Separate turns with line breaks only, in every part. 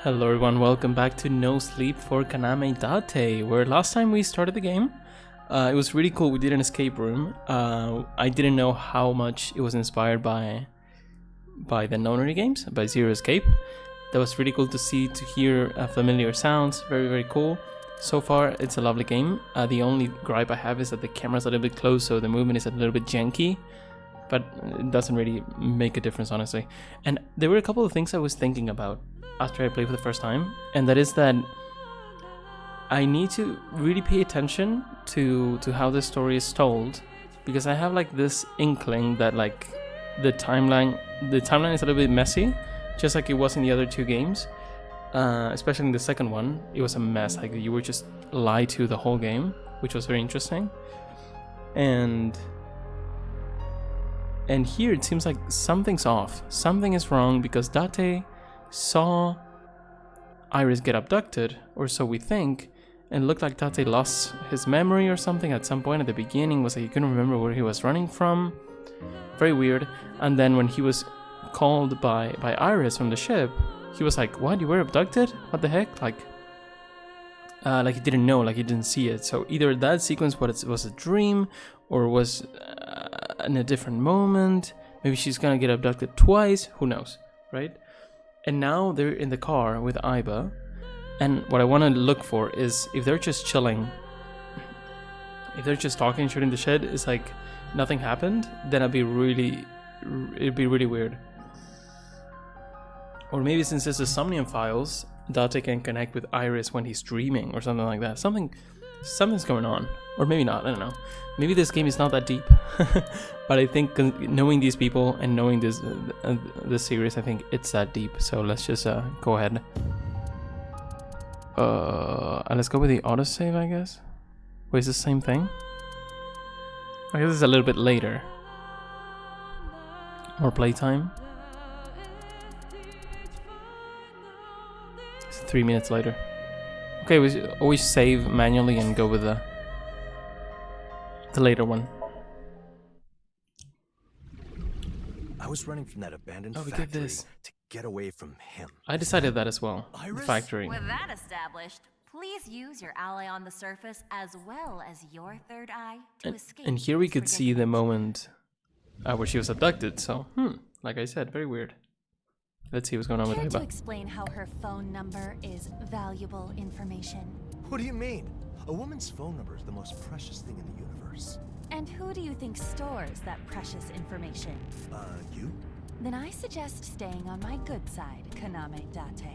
Hello everyone, welcome back to No Sleep for Kaname Date, where last time we started the game, it was really cool. We did an escape room. I didn't know how much it was inspired by the Nonary games, by Zero Escape. That was really cool to see, to hear familiar sounds, very cool. So far, it's a lovely game. The only gripe I have is that the camera's a little bit close, so the movement is a little bit janky, but it doesn't really make a difference, honestly. And there were a couple of things I was thinking about after I played for the first time, and that is that I need to really pay attention to how this story is told, because I have like this inkling that like the timeline is a little bit messy, just like it was in the other two games. Especially in the second one, it was a mess. Like you were just lied to the whole game, which was very interesting. And here it seems like something's off. Something is wrong because Date saw Iris get abducted, or so we think, and it looked like Date lost his memory or something at some point at the beginning. Was like he couldn't remember where he was running from. Very weird. And then when he was called by Iris from the ship, he was like, "What? You were abducted? What the heck?" Like he didn't know, like he didn't see it. So either that sequence was a dream, or was in a different moment. Maybe she's gonna get abducted twice. Who knows, right? And now they're in the car with Iba, and what I want to look for is if they're just chilling, if they're just talking, shooting the shit, it's like nothing happened, then it'd be really weird. Or maybe since it's the Somnium files, Date can connect with Iris when he's dreaming or something like that. Something's going on. Or maybe not, I don't know. Maybe this game is not that deep. But I think knowing these people and knowing this series, I think it's that deep. So let's just go ahead. And let's go with the autosave, I guess. Wait, is this the same thing? I guess it's a little bit later. More playtime. 3 minutes later. Okay, we always save manually and go with the later one.
I was running from that abandoned
we did
factory
this.
to get away from him.
I decided that as well.
Iris?
The factory.
With that established, please use your ally on the surface as well as your third eye to escape.
And here we
this
could see the
predicament.
moment where she was abducted. So, like I said, very weird. Let's see what's going on with
Care to
Iba.
explain how her phone number is valuable information?
What do you mean? A woman's phone number is the most precious thing in the universe.
And who do you think stores that precious information?
You?
Then I suggest staying on my good side, Kaname Date.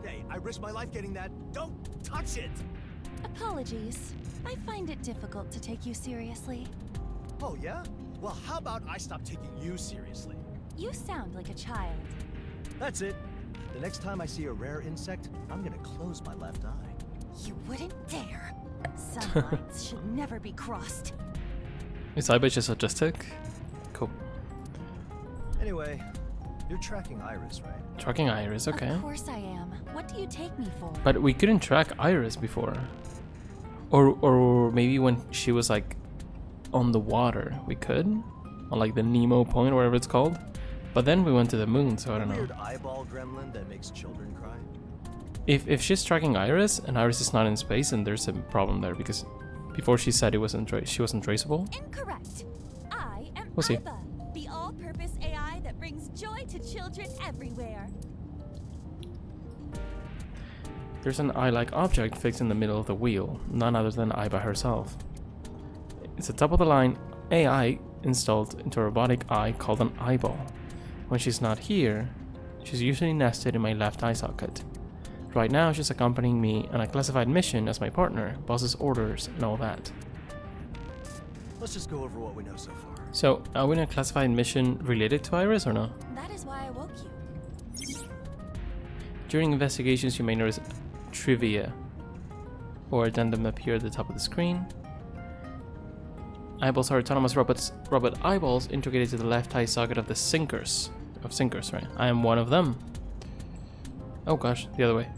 Hey, I risked my life getting that. Don't touch it!
Apologies. I find it difficult to take you seriously.
Oh, yeah? Well, how about I stop taking you seriously?
You sound like a child.
That's it. The next time I see a rare insect, I'm gonna close my left eye.
You wouldn't dare. Some lines should never be crossed.
Is Iba just autistic? Cool.
Anyway, you're tracking Iris, right?
Tracking Iris, okay.
Of course I am. What do you take me for?
But we couldn't track Iris before. Or maybe when she was like on the water, we could? On like the Nemo point or whatever it's called. But then we went to the moon, so I don't know.
Weird eyeball gremlin that makes children cry.
If she's tracking Iris and Iris is not in space, then there's a problem there, because before she said she wasn't traceable.
Incorrect. I am
We'll see.
Iba, the all-purpose AI that brings joy to children everywhere.
There's an eye-like object fixed in the middle of the wheel, none other than Iba herself. It's a top-of-the-line AI installed into a robotic eye called an eyeball. When she's not here, she's usually nested in my left eye socket. Right now, she's accompanying me on a classified mission as my partner, boss's orders, and all that.
Let's just go over what we know so far.
So, are we in a classified mission related to Iris or no?
That is why I woke you.
During investigations, you may notice trivia or addendum appear at the top of the screen. Eyeballs are autonomous robot eyeballs integrated to the left eye socket of the sinkers. Right? I am one of them. Oh gosh, the other way.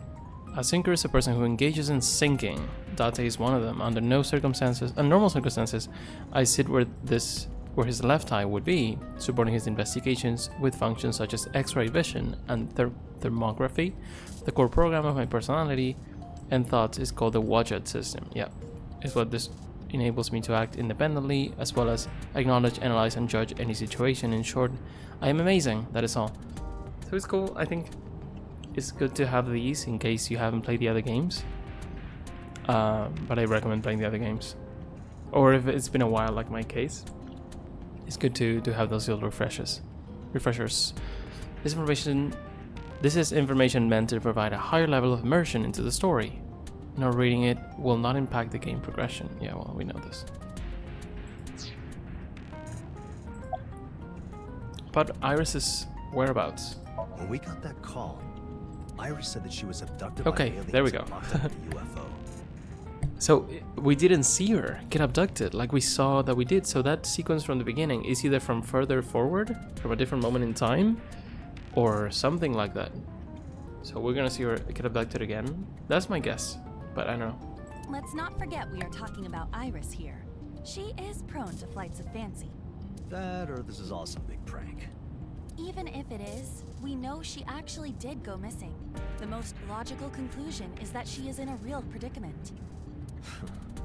A sinker is a person who engages in sinking. Date is one of them. Under normal circumstances, I sit where this where his left eye would be, supporting his investigations with functions such as X-ray vision and thermography. The core program of my personality and thoughts is called the Watch-Out system. Yeah, it's what this enables me to act independently, as well as acknowledge, analyze, and judge any situation. In short, I am amazing. That is all. So it's cool. I think it's good to have these in case you haven't played the other games. But I recommend playing the other games. Or if it's been a while, like my case, it's good to have those little refreshers. This is information meant to provide a higher level of immersion into the story. Not reading it will not impact the game progression. Yeah, well, we know this. But Iris's whereabouts?
When we got that call, Iris said that she was abducted
Okay,
by aliens
there we go.
and locked up in a UFO.
So we didn't see her get abducted like we saw that we did. So that sequence from the beginning is either from further forward, from a different moment in time, or something like that. So we're gonna see her get abducted again. That's my guess, but I don't know.
Let's not forget we are talking about Iris here. She is prone to flights of fancy.
That or this is all some big prank.
Even if it is, we know she actually did go missing. The most logical conclusion is that she is in a real predicament.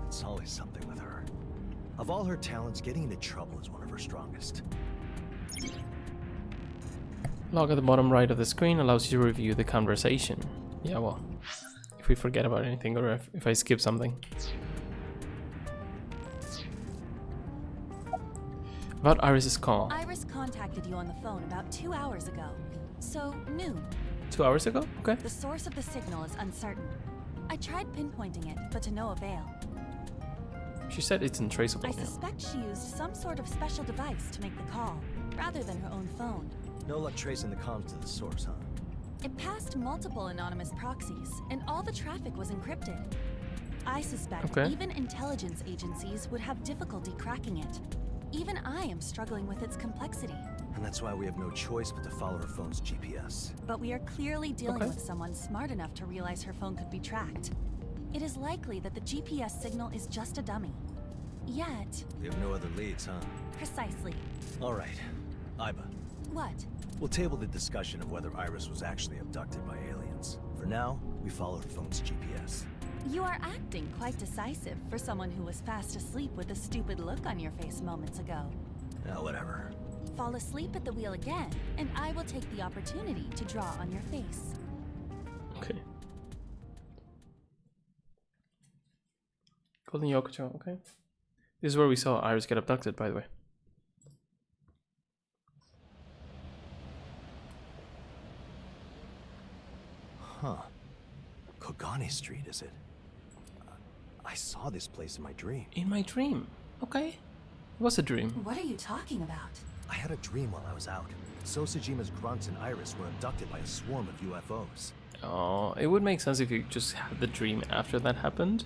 It's always something with her. Of all her talents, getting into trouble is one of her strongest.
Log at the bottom right of the screen allows you to review the conversation. Yeah, well, if we forget about anything or if I skip something. About Iris's call.
Iris contacted you on the phone about 2 hours ago. So, noon.
2 hours ago? Okay.
The source of the signal is uncertain. I tried pinpointing it, but to no avail.
She said it's untraceable.
I
Yeah.
suspect she used some sort of special device to make the call, rather than her own phone.
No luck tracing the comms to the source, huh?
It passed multiple anonymous proxies, and all the traffic was encrypted. I suspect
Okay.
even intelligence agencies would have difficulty cracking it. Even I am struggling with its complexity.
And that's why we have no choice but to follow her phone's GPS.
But we are clearly dealing
Okay.
with someone smart enough to realize her phone could be tracked. It is likely that the GPS signal is just a dummy. Yet,
We have no other leads, huh?
precisely.
All right. Iba,
What?
we'll table the discussion of whether Iris was actually abducted by aliens. For now, we follow her phone's GPS.
You are acting quite decisive for someone who was fast asleep with a stupid look on your face moments ago.
Whatever.
Fall asleep at the wheel again, and I will take the opportunity to draw on your face.
Okay. Golden Yokocho, okay. This is where we saw Iris get abducted, by the way.
Huh. Kogane Street, is it? I saw this place in my dream.
In my dream. Okay. It was a dream.
What are you talking about?
I had a dream while I was out. Sosajima's grunts and Iris were abducted by a swarm of UFOs.
Oh, it would make sense if you just had the dream after that happened.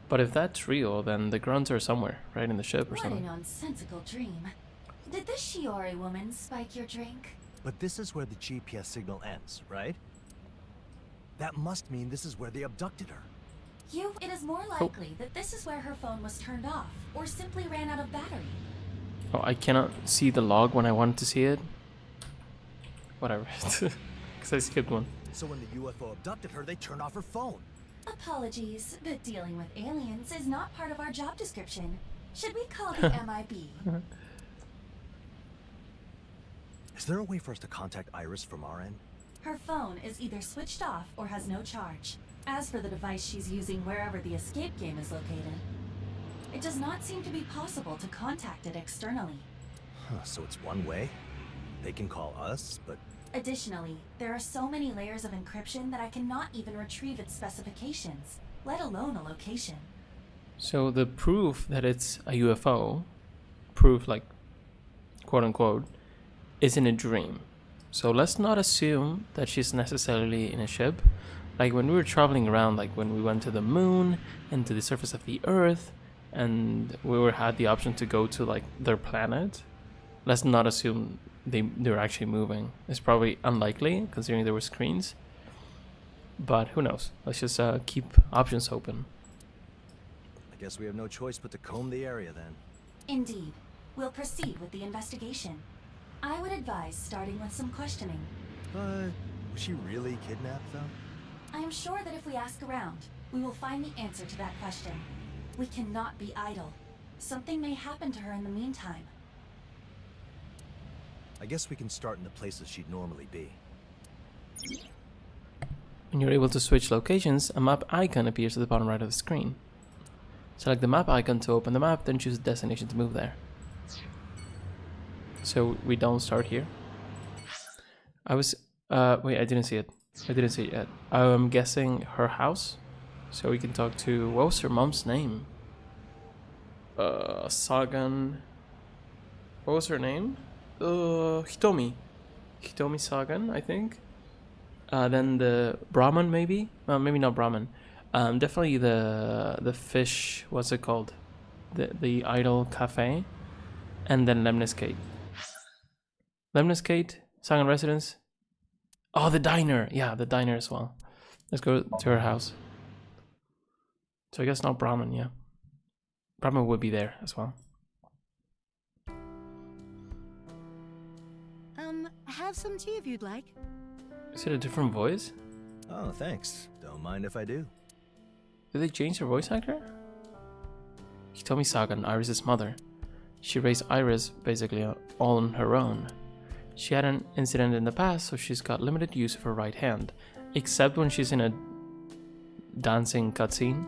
But if that's real, then the grunts are somewhere, right in the ship or
What a
something.
nonsensical dream. Did this Shiori woman spike your drink?
But this is where the GPS signal ends, right? That must mean this is where they abducted her.
It is more likely that this is where her phone was turned off, or simply ran out of battery.
Oh, I cannot see the log when I wanted to see it. Whatever. Because I skipped one.
So when the UFO abducted her, they turned off her phone.
Apologies, but dealing with aliens is not part of our job description. Should we call the MIB?
Is there a way for us to contact Iris from our end?
Her phone is either switched off or has no charge. As for the device she's using wherever the escape game is located, it does not seem to be possible to contact it externally.
Huh, so it's one way? They can call us, but...
Additionally, there are so many layers of encryption that I cannot even retrieve its specifications, let alone a location.
So the proof that it's a UFO, proof like, quote unquote, is in a dream. So let's not assume that she's necessarily in a ship. Like when we were traveling around, like when we went to the moon and to the surface of the Earth, and had the option to go to like their planet, let's not assume they're actually moving. It's probably unlikely considering there were screens. But who knows? Let's just keep options open.
I guess we have no choice but to comb the area then.
Indeed. We'll proceed with the investigation. I would advise starting with some questioning.
But was she really kidnapped, though?
I am sure that if we ask around, we will find the answer to that question. We cannot be idle. Something may happen to her in the meantime.
I guess we can start in the places she'd normally be.
When you're able to switch locations, a map icon appears at the bottom right of the screen. Select the map icon to open the map, then choose a destination to move there. So we don't start here. Wait, I didn't see it. I didn't see it yet. I'm guessing her house. So we can talk to, what was her mom's name? Sagan. What was her name? Hitomi. Hitomi Sagan, I think. Then the Brahman, maybe? Maybe not Brahman. Definitely the fish, what's it called? The Idol Cafe. And then Lemniscate. Lemniscate, Sagan Residence. Oh, the diner. Yeah, the diner as well. Let's go to her house. So I guess not Brahman, yeah. Brahman would be there as well.
Have some tea if you'd like.
Is it a different voice?
Oh, thanks. Don't mind if I do.
Did they change her voice actor? Hitomi Sagan, Iris' mother. She raised Iris basically all on her own. She had an incident in the past, so she's got limited use of her right hand. Except when she's in a dancing cutscene.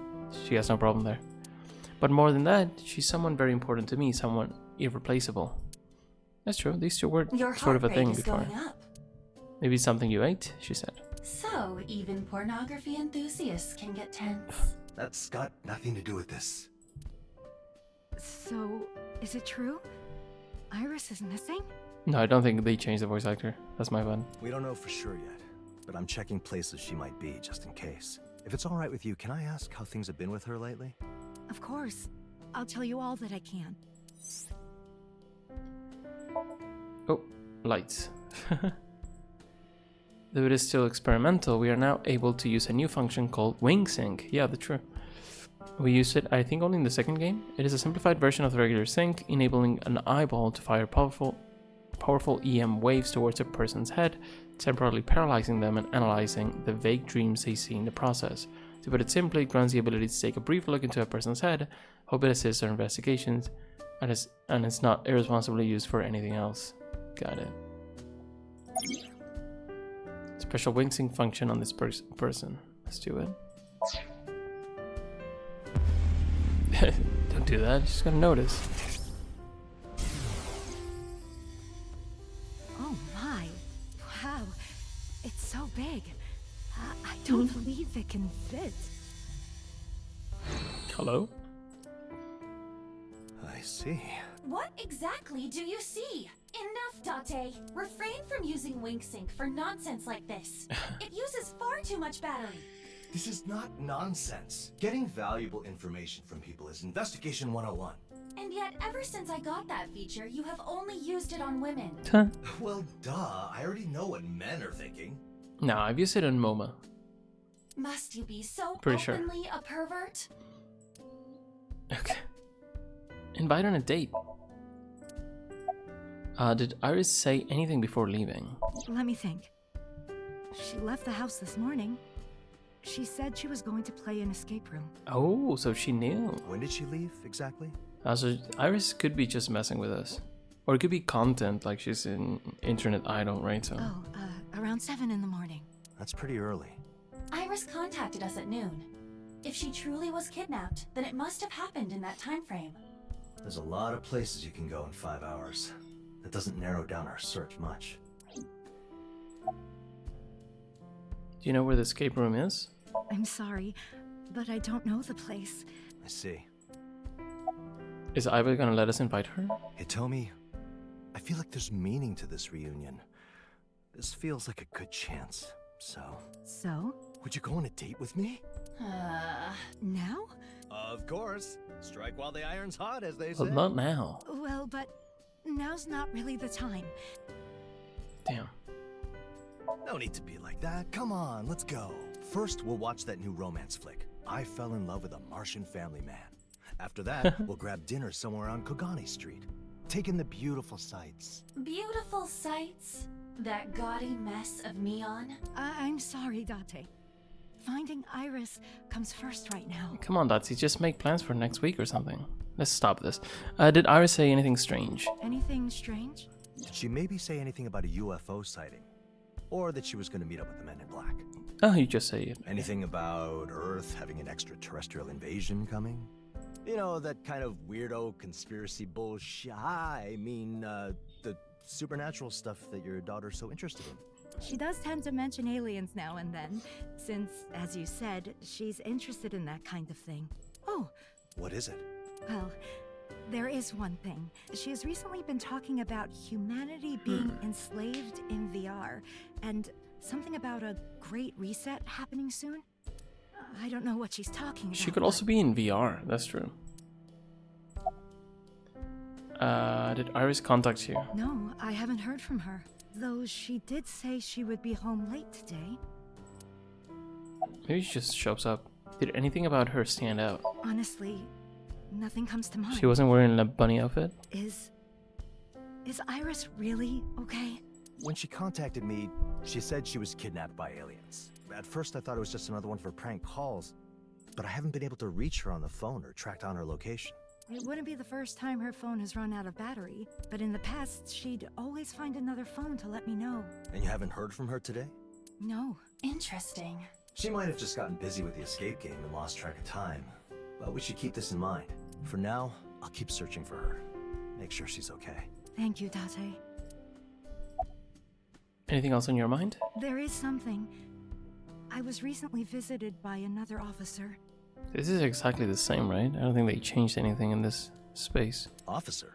She has no problem there. But more than that, she's someone very important to me, someone irreplaceable. That's true, these two were
Your
sort of a
heart
thing
rate is
before.
going up.
Maybe something you ate, she said.
So, even pornography enthusiasts can get tense.
That's got nothing to do with this.
So, is it true? Iris is missing?
No, I don't think they changed the voice actor. That's my bad.
We don't know for sure yet, but I'm checking places she might be just in case. If it's all right with you, can I ask how things have been with her lately?
Of course. I'll tell you all that I can.
Oh, lights. Though it is still experimental, we are now able to use a new function called Wing Sync. Yeah, that's true. We used it, I think, only in the second game. It is a simplified version of the regular sync, enabling an eyeball to fire powerful EM waves towards a person's head, temporarily paralyzing them and analyzing the vague dreams they see in the process. To put it simply, it grants the ability to take a brief look into a person's head, hope it assists our investigations, and it's not irresponsibly used for anything else. Got it. Special wing sync function on this person. Let's do it. Don't do that, she's gonna notice.
Oh my. Wow. It's so big. I don't believe it can fit.
Hello?
I see.
What exactly do you see? Enough, Date. Refrain from using WinkSync for nonsense like this. It uses far too much battery.
This is not nonsense. Getting valuable information from people is Investigation 101.
And yet, ever since I got that feature, you have only used it on women.
Huh?
Well, duh. I already know what men are thinking.
No, I've used it on MoMA.
Must you be so
Pretty sure.
openly a pervert?
Okay. Invite on a date. Did Iris say anything before leaving?
Let me think. She left the house this morning. She said she was going to play an escape room.
Oh, so she knew.
When did she leave, exactly?
So Iris could be just messing with us. Or it could be content, like she's an internet idol, right? So.
Oh, around 7 in the morning.
That's pretty early.
Iris contacted us at noon. If she truly was kidnapped, then it must have happened in that time frame.
There's a lot of places you can go in 5 hours. That doesn't narrow down our search much.
Do you know where the escape room is?
I'm sorry, but I don't know the place.
I see.
Is Iva gonna let us invite her?
Hitomi, I feel like there's meaning to this reunion. This feels like a good chance. So, would you go on a date with me?
Now?
Of course. Strike while the iron's hot, as they
Well,
say.
not now.
Well, but now's not really the time.
Damn.
No need to be like that. Come on, let's go. First, we'll watch that new romance flick. I Fell in Love with a Martian Family Man. After that, we'll grab dinner somewhere on Kogane Street. take in the beautiful sights.
Beautiful sights? That gaudy mess of neon?
I'm sorry, Date. Finding Iris comes first right now.
Come on, Datsy, just make plans for next week or something. Let's stop this. Did Iris say anything strange?
Anything strange?
Did she maybe say anything about a UFO sighting? Or that she was going to meet up with the Men in Black?
Oh, you just say it.
Anything about Earth having an extraterrestrial invasion coming? You know, that kind of weirdo conspiracy bullshit. I mean, the supernatural stuff that your daughter's so interested in.
She does tend to mention aliens now and then, since, as you said, she's interested in that kind of thing. Oh,
What is it?
well, there is one thing. She has recently been talking about humanity being enslaved in VR, and something about a great reset happening soon. I don't know what she's talking about.
She could also be in VR, that's true. Did Iris contact you?
No, I haven't heard from her. Though she did say she would be home late today.
Maybe she just shows up. Did anything about her stand out?
Honestly, nothing comes to mind.
She wasn't wearing a bunny outfit?
Is Iris really okay?
When she contacted me, she said she was kidnapped by aliens. At first I thought it was just another one of her prank calls, but I haven't been able to reach her on the phone or track down her location.
It wouldn't be the first time her phone has run out of battery, but in the past, she'd always find another phone to let me know.
And you haven't heard from her today?
No.
Interesting.
She might have just gotten busy with the escape game and lost track of time, but we should keep this in mind. For now, I'll keep searching for her. Make sure she's okay.
Thank you, Date.
Anything else on your mind?
There is something. I was recently visited by another officer.
This is exactly the same, right? I don't think they changed anything in this space.
Officer?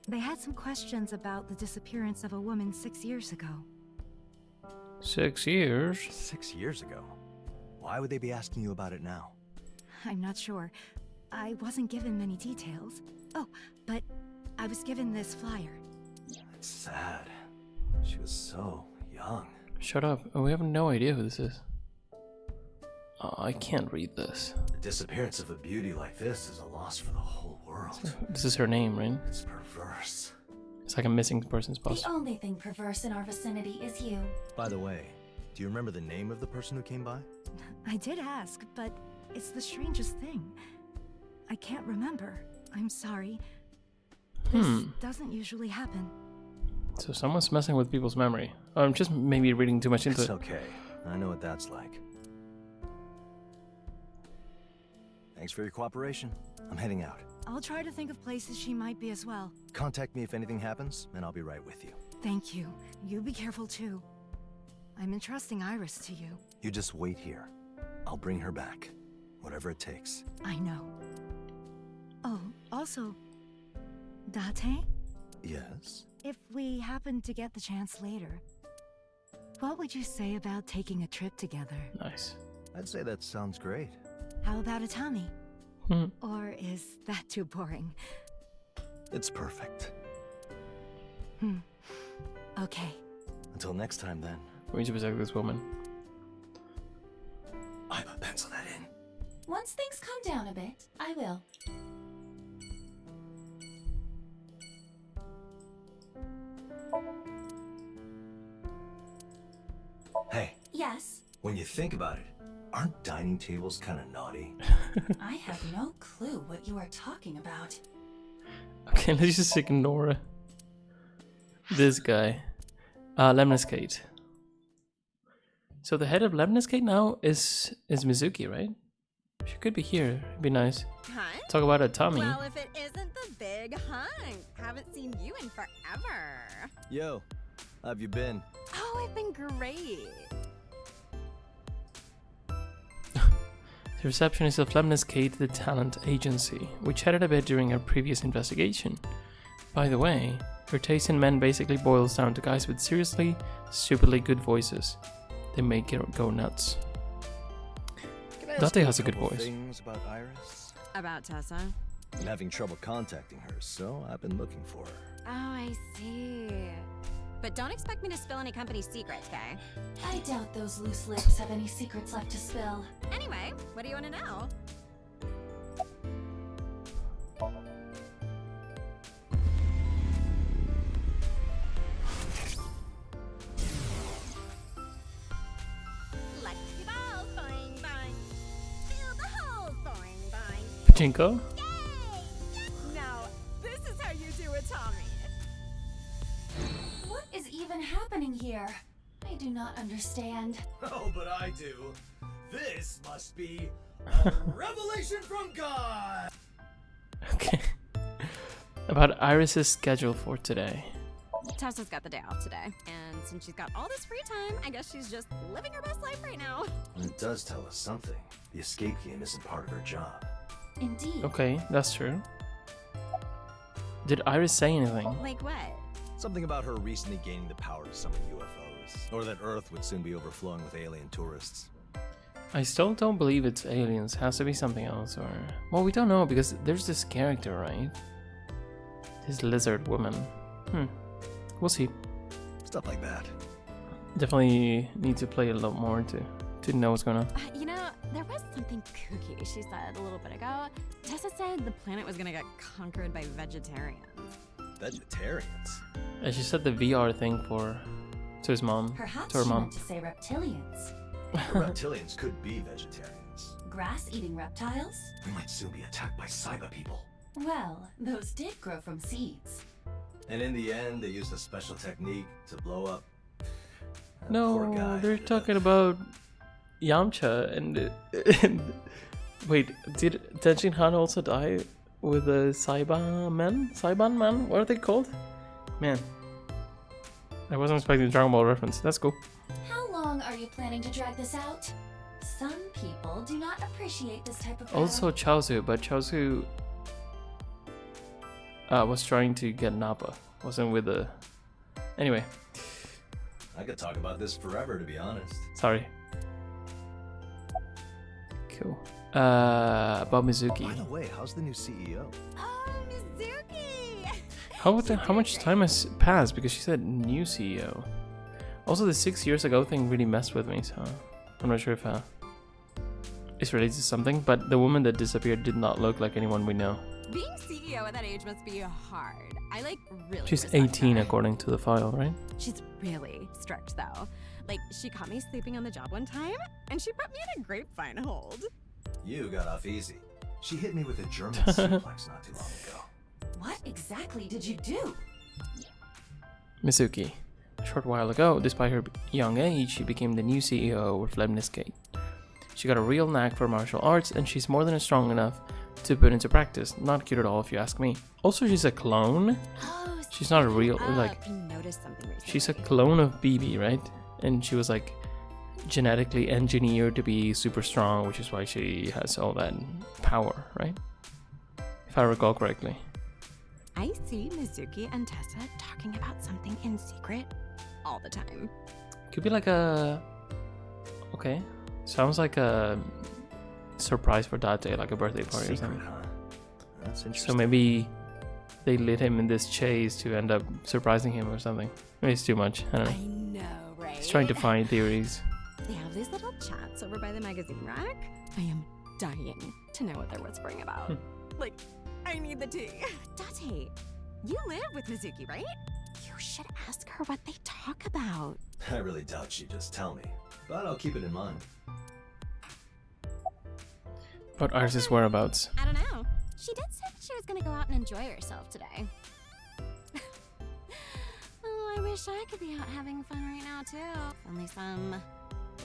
They had some questions about the disappearance of a woman 6 years ago.
6 years?
6 years ago? Why would they be asking you about it now?
I'm not sure. I wasn't given many details. Oh, but I was given this flyer.
It's sad. She was so young.
Shut up. We have no idea who this is. Oh, I can't read this.
The disappearance of a beauty like this is a loss for the whole world.
This is her name, right?
It's perverse.
It's like a missing person's
The
poster.
only thing perverse in our vicinity is you.
By the way, do you remember the name of the person who came by?
I did ask, but it's the strangest thing. I can't remember. I'm sorry. This doesn't usually happen.
So someone's messing with people's memory. I'm just maybe reading too much into
It's
it.
okay. I know what that's like. Thanks for your cooperation. I'm heading out.
I'll try to think of places she might be as well.
Contact me if anything happens, and I'll be right with you.
Thank you. You be careful too. I'm entrusting Iris to you.
You just wait here. I'll bring her back. Whatever it takes.
I know. Oh, also, Date?
Yes?
If we happen to get the chance later, what would you say about taking a trip together?
Nice.
I'd say that sounds great.
How about a tummy? Or is that too boring?
It's perfect.
Okay.
Until next time, then.
We need to protect this woman.
I will pencil that in.
Once things calm down a bit, I will.
Hey,
Yes,
when you think about it, aren't dining tables kind of naughty?
I have no clue what you are talking about.
Okay, let's just ignore this guy. Lemniscate. So the head of Lemniscate now is Mizuki, right? She could be here. It'd be nice.
Hunt?
Talk about a tummy.
Well, if it isn't the big Hunt. Haven't seen you in forever.
Yo, how have you been?
Oh, I've been great.
The receptionist of Lemniscate, the talent agency. We chatted a bit during our previous investigation. By the way, her taste in men basically boils down to guys with seriously, stupidly good voices. They make it go nuts. Date has a good voice.
Things about Iris?
About Tessa?
I'm having trouble contacting her, so I've been looking for her.
Oh, I see. But don't expect me to spill any company secrets, okay?
I doubt those loose lips have any secrets left to spill.
Anyway, what do you want to know?
Jinko?
Now, this is how you do it, Tommy.
What is even happening here? I do not understand.
Oh, but I do. This must be a revelation from God.
Okay. About Iris's schedule for today.
Tessa's got the day off today, and since she's got all this free time, I guess she's just living her best life right now.
It does tell us something. The escape game isn't part of her job.
Indeed.
Okay, that's true. Did Iris say anything?
Like what?
Something about her recently gaining the power to summon UFOs, or that Earth would soon be overflowing with alien tourists.
I still don't believe it's aliens. Has to be something else, or... Well, we don't know, because there's this character, right? This lizard woman. We'll see.
Stuff like that.
Definitely need to play a lot more to know what's going on.
You know, there was something kooky she said a little bit ago. Tessa said the planet was gonna get conquered by vegetarians.
Vegetarians?
And she said the VR thing to his mom.
Perhaps
to her
she
mom.
meant to say reptilians.
Reptilians could be vegetarians.
Grass-eating reptiles?
We might soon be attacked by cyber people.
Well, those did grow from seeds.
And in the end, they used a special technique to blow up. That poor
No,
guy
they're
ended
talking
up-
about Yamcha and wait, did Tenshin Han also die with the Saiban Man? What are they called? Man, I wasn't expecting a Dragon Ball reference. That's cool.
How long are you planning to drag this out? Some people do not appreciate this type of battle.
Also Chaozu, but Chaozu was trying to get Nappa. Wasn't with the... Anyway,
I could talk about this forever, to be honest.
sorry. Cool. About Mizuki.
By the way, how's the new CEO?
Oh, Mizuki!
How much time has passed? Because she said new CEO. Also, the 6 years ago thing really messed with me, so I'm not sure if it's related to something. But the woman that disappeared did not look like anyone we know.
Being CEO at that age must be hard. I really
She's
respect
18
her.
according to the file, right?
She's really strict though. Like, she caught me sleeping on the job one time, and she put me in a grapevine hold.
You got off easy. She hit me with a German suplex not too long ago.
What exactly did you do?
Mizuki. A short while ago, despite her young age, she became the new CEO of Lemnis Gate. She got a real knack for martial arts, and she's more than strong enough to put into practice. Not cute at all, if you ask me. Also, she's a clone.
Oh,
She's not a real, like,
I noticed something recently.
she's a clone of BB, right? And she was like genetically engineered to be super strong, which is why she has all that power, right? If I recall correctly.
I see Mizuki and Tessa talking about something in secret all the time.
Could be like a... Okay. Sounds like a surprise for Date, like a birthday party or
Secret,
something.
huh? That's interesting.
So maybe they lit him in this chase to end up surprising him or something. Maybe it's too much. I don't know.
I know, right?
He's trying to find theories.
They have these little chats over by the magazine rack. I am dying to know what they're whispering about. Like, I need the tea. Date, you live with Mizuki, right? You should ask her what they talk about.
I really doubt she'd just tell me, but I'll keep it in mind.
About Iris's whereabouts.
I don't know. She did say that she was gonna go out and enjoy herself today. Oh, I wish I could be out having fun right now too. If only some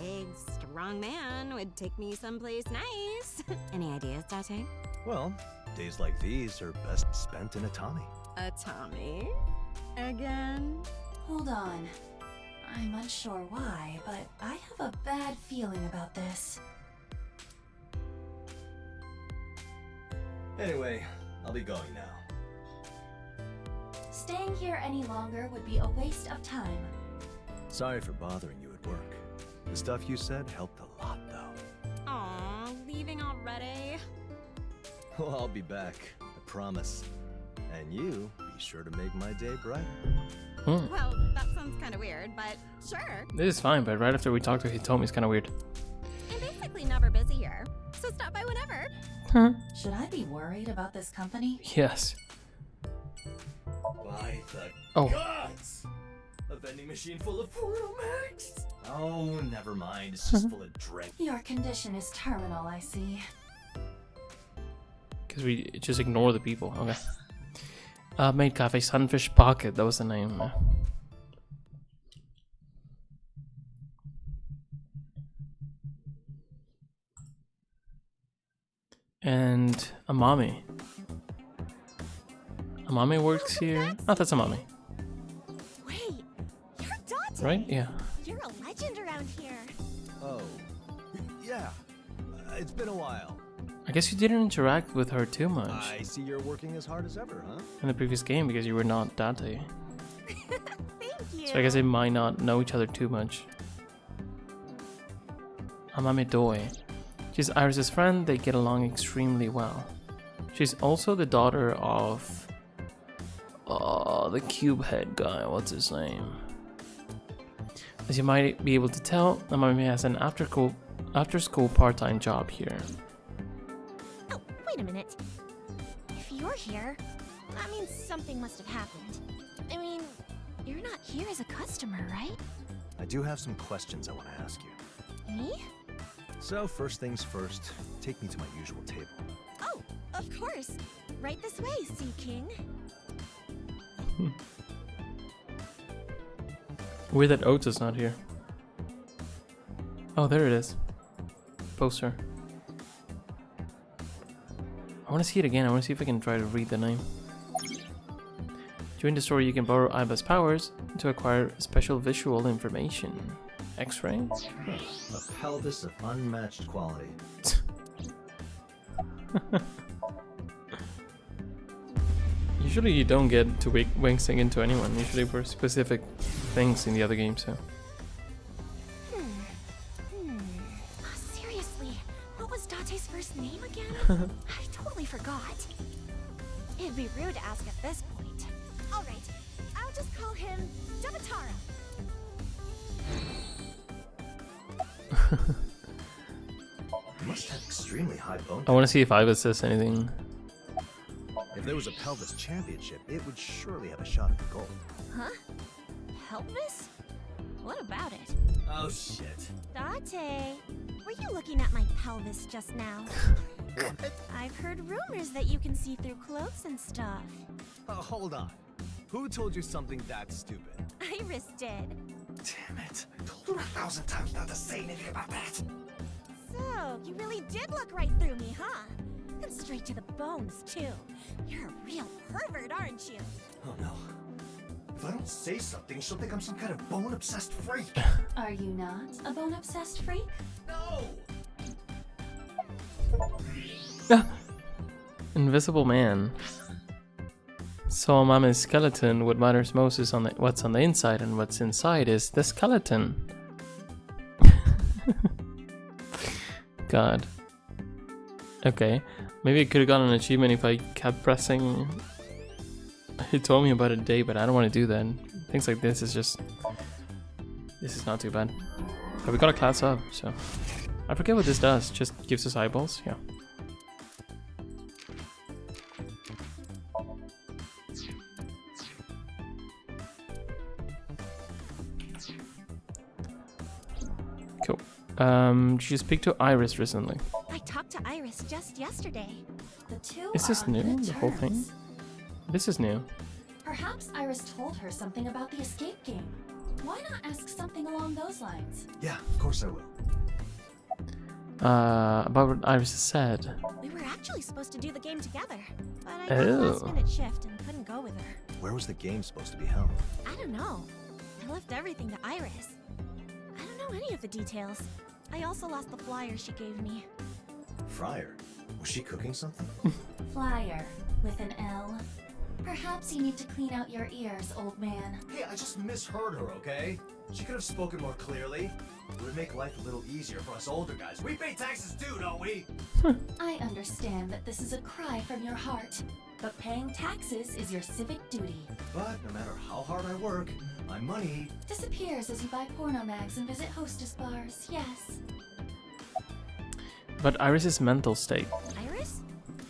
big, strong man would take me someplace nice. Any ideas, Date?
Well, days like these are best spent in a Tommy.
A Tommy? Again?
Hold on. I'm unsure why, but I have a bad feeling about this.
Anyway, I'll be going now.
Staying here any longer would be a waste of time.
Sorry for bothering you at work. The stuff you said helped a lot, though.
Aw, leaving already?
Well, I'll be back, I promise. And you, be sure to make my day brighter.
Well, that sounds kind of weird, but sure.
This is fine, but right after we talked to Hitomi, it's kind of weird.
I'm basically never busy here, so stop by whenever.
Should I be worried about this company?
Yes.
By the
Oh.
gods! A vending machine full of Max. Oh, never mind. It's just full of drink.
Your condition is terminal, I see.
Because we just ignore the people. Okay. Maid Cafe Sunfish Pocket. That was the name. And Amami. Amami works here. Oh, that's Amami.
Wait, you're Dante.
Right? Yeah.
You're a legend around here.
Oh, yeah. It's been a while.
I guess you didn't interact with her too much
I see you're working as hard as ever, huh?
in the previous game because you were not Date.
Thank you.
So I guess they might not know each other too much. Amami Doi. She's Iris's friend, they get along extremely well. She's also the daughter of the cube head guy, what's his name? As you might be able to tell, Amami has an after-school part-time job here.
Oh, wait a minute. If you're here, that means something must have happened. I mean, you're not here as a customer, right?
I do have some questions I want to ask you.
Me?
So, first things first, take me to my usual table.
Oh, of course. Right this way, Sea King.
Weird that Ota's not here. Oh, there it is. Poster. I want to see it again. I want to see if I can try to read the name. During the story, you can borrow Aiba's powers to acquire special visual information. X-ray?
A pelvis of unmatched quality.
Usually you don't get to wing sing into anyone. Usually for specific things in the other games, so.
Seriously, what was Date's first name again? I totally forgot. It'd be rude to ask at this point. Alright, I'll just call him Davatara.
You must have extremely high bone.
I want to see if Aiba says anything.
If there was a pelvis championship, it would surely have a shot at the gold.
Huh? Pelvis? What about it?
Oh shit.
Date, were you looking at my pelvis just now?
What?
I've heard rumors that you can see through clothes and stuff.
Hold on. Who told you something that stupid?
Iris did.
Damn it. I told her 1,000 times not to say anything about that.
So, you really did look right through me, huh? And straight to the bones, too. You're a real pervert, aren't you?
Oh no. If I don't say something, she'll think I'm some kind of bone-obsessed freak.
Are you not a bone-obsessed freak?
No!
Ah! Invisible Man. So Amame's skeleton, what matters most is on what's on the inside, and what's inside is the skeleton. God. Okay. Maybe I could have gotten an achievement if I kept pressing. He told me about a day, but I don't want to do that. Things like this is just... This is not too bad. But we got a class up, so... I forget what this does. Just gives us eyeballs? Yeah. Cool. Did you speak to Iris recently?
I talked to Iris just yesterday.
The two
Is this
are on
new?
good
The whole thing?
terms.
This is new.
Perhaps Iris told her something about the escape game. Why not ask something along those lines?
Yeah, of course I will.
About what Iris has said.
We were actually supposed to do the game together, but I got a
Oh.
last-minute shift and couldn't go with her.
Where was the game supposed to be held?
I don't know. I left everything to Iris. I don't know any of the details. I also lost the flyer she gave me.
Fryer? Was she cooking something?
Flyer with an L. Perhaps you need to clean out your ears, old man.
Hey, I just misheard her, okay? She could have spoken more clearly. It would make life a little easier for us older guys. We pay taxes too, don't we?
I understand that this is a cry from your heart, but paying taxes is your civic duty.
But no matter how hard I work, my money...
Disappears as you buy porno mags and visit hostess bars, yes.
But Iris's mental state.
Iris?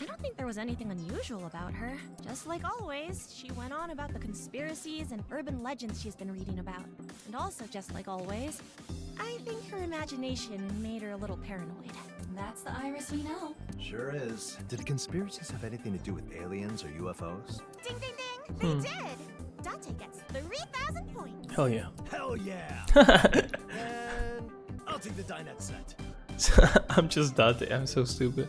I don't think there was anything unusual about her. Just like always, she went on about the conspiracies and urban legends she's been reading about. And also, just like always, I think her imagination made her a little paranoid.
That's the Iris we know.
Sure is. Did the conspiracies have anything to do with aliens or UFOs?
Ding ding ding! They did! Date gets 3,000 points.
Hell yeah.
Hell yeah! And I'll take the dinette set.
I'm just Date. I'm so stupid.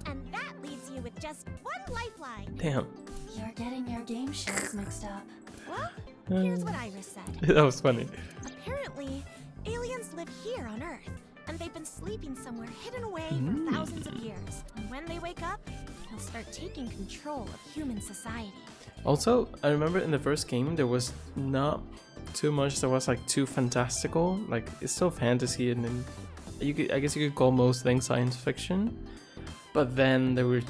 And that leaves you with just one lifeline.
Damn.
You're getting your game shows mixed up.
Well, here's what Iris said.
That was funny.
Apparently, aliens live here on Earth, and they've been sleeping somewhere hidden away for thousands of years. And when they wake up, they'll start taking control of human society.
Also, I remember in the first game there was not too much that was like too fantastical. Like it's still fantasy, and then I guess you could call most things science fiction. But then there were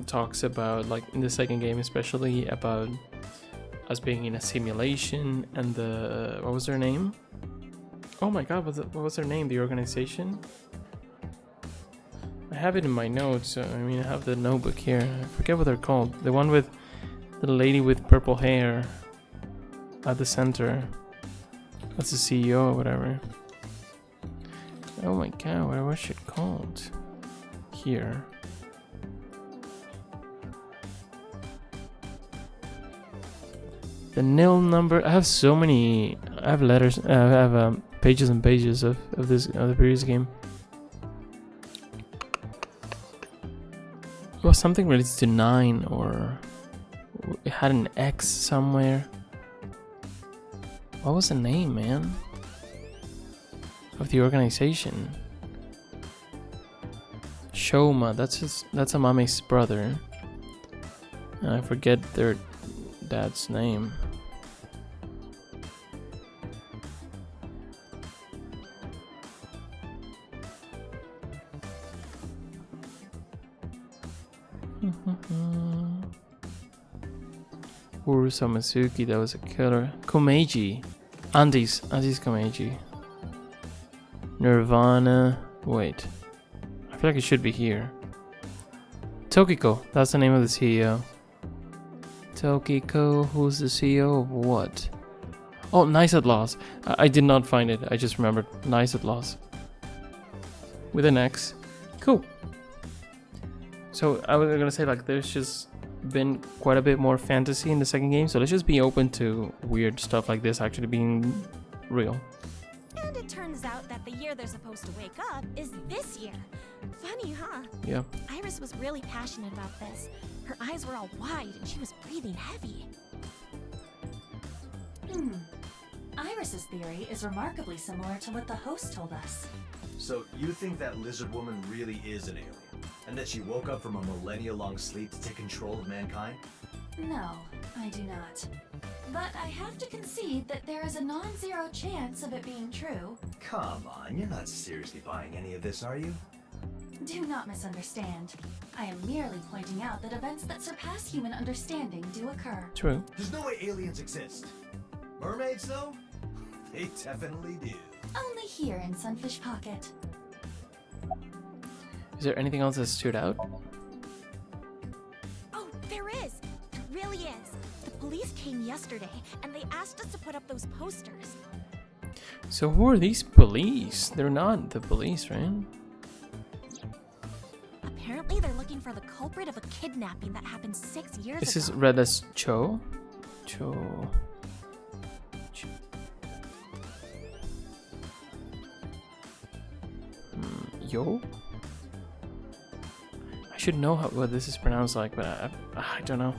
talks about, like in the second game especially, about us being in a simulation, and the what was their name? Oh my god, what was their name? The organization? I have it in my notes. I mean, I have the notebook here. I forget what they're called. The one with the lady with purple hair at the center. That's the CEO or whatever. Oh my god, what was it called? Here. The nil number. I have so many. I have letters. I have pages and pages of the previous game. It was something related to 9, or it had an X somewhere. What was the name, man? Of the organization? Shoma. That's Amame's brother. And I forget their dad's name. Urusa Masuki, that was a killer. Komeiji. Andes Komeiji. Nirvana. Wait. I feel like it should be here. Tokiko, that's the name of the CEO. Tokiko, who's the CEO of what? Oh, Nice at Loss. I did not find it. I just remembered. Nice at Loss. With an X. Cool. So I was gonna say, like, there's just been quite a bit more fantasy in the second game, so let's just be open to weird stuff like this actually being real.
And it turns out that the year they're supposed to wake up is this year. Funny, huh?
Yeah.
Iris was really passionate about this. Her eyes were all wide and she was breathing heavy.
Iris's theory is remarkably similar to what the host told us.
So you think that lizard woman really is an alien? And that she woke up from a millennia-long sleep to take control of mankind?
No, I do not. But I have to concede that there is a non-zero chance of it being true.
Come on, you're not seriously buying any of this, are you?
Do not misunderstand. I am merely pointing out that events that surpass human understanding do occur.
True.
There's no way aliens exist. Mermaids, though? They definitely do.
Only here in Sunfish Pocket.
Is there anything else that stood out?
Oh, there is! There really is! The police came yesterday and they asked us to put up those posters.
So who are these police? They're not the police, right?
Apparently they're looking for the culprit of a kidnapping that happened 6 years
This
ago.
is read as Cho. Yo? I should know what this is pronounced like, but I don't know.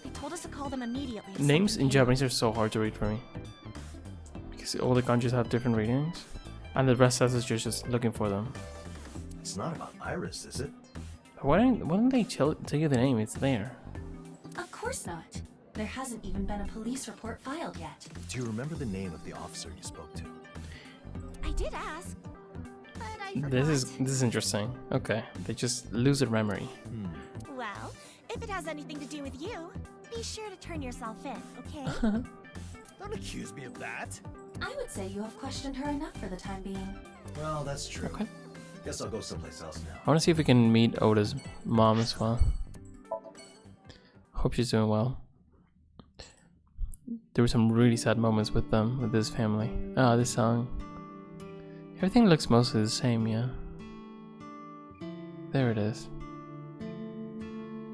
They told us to call them immediately. if
Names
something
in
came up.
Japanese are so hard to read for me. Because all the countries have different readings. And the rest of us are just looking for them.
It's not about Iris, is it?
Why don't they tell you the name? It's there.
Of course not. There hasn't even been a police report filed yet.
Do you remember the name of the officer you spoke to?
I did ask, but I forgot.
This is interesting. Okay, they just lose their memory.
Well, if it has anything to do with you, be sure to turn yourself in, okay?
Don't accuse me of that.
I would say you have questioned her enough for the time being.
Well, that's true.
Okay.
Guess I'll go someplace else now.
I want to see if we can meet Oda's mom as well. Hope she's doing well. There were some really sad moments with them, with this family. Ah, this song. Everything looks mostly the same, yeah. There it is.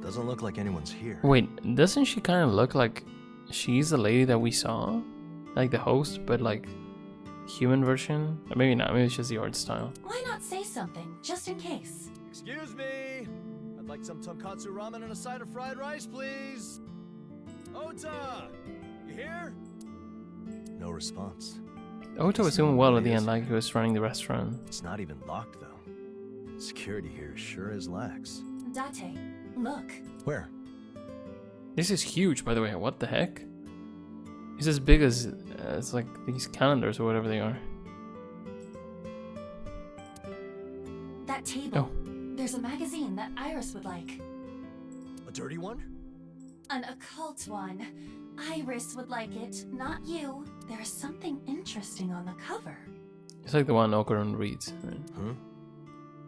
Doesn't look like anyone's here.
Wait, doesn't she kind of look like she's the lady that we saw? Like the host, but like human version? Or maybe not, maybe it's just the art style.
Why not say something, just in case?
Excuse me. I'd like some tonkatsu ramen and a side of fried rice, please. Ota! You here? No response.
Oto was doing well at the end, like he was running the restaurant.
It's not even locked, though. Security here sure is lax.
Date, look.
Where?
This is huge, by the way. What the heck? It's as big as it's like these calendars or whatever they are.
That table.
Oh.
There's a magazine that Iris would like.
A dirty one?
An occult one. Iris would like it, not you. There is something interesting on the cover.
It's like the one Okarun reads. Right?
Huh?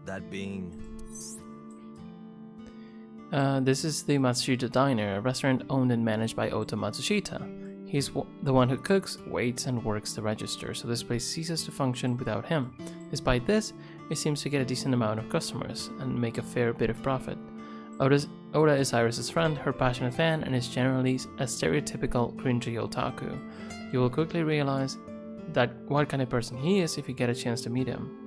That being...
This is the Matsushita Diner, a restaurant owned and managed by Ota Matsushita. He's the one who cooks, waits, and works the register, so this place ceases to function without him. Despite this, it seems to get a decent amount of customers and make a fair bit of profit. Oda is Iris' friend, her passionate fan, and is generally a stereotypical cringy otaku. You will quickly realize that what kind of person he is if you get a chance to meet him.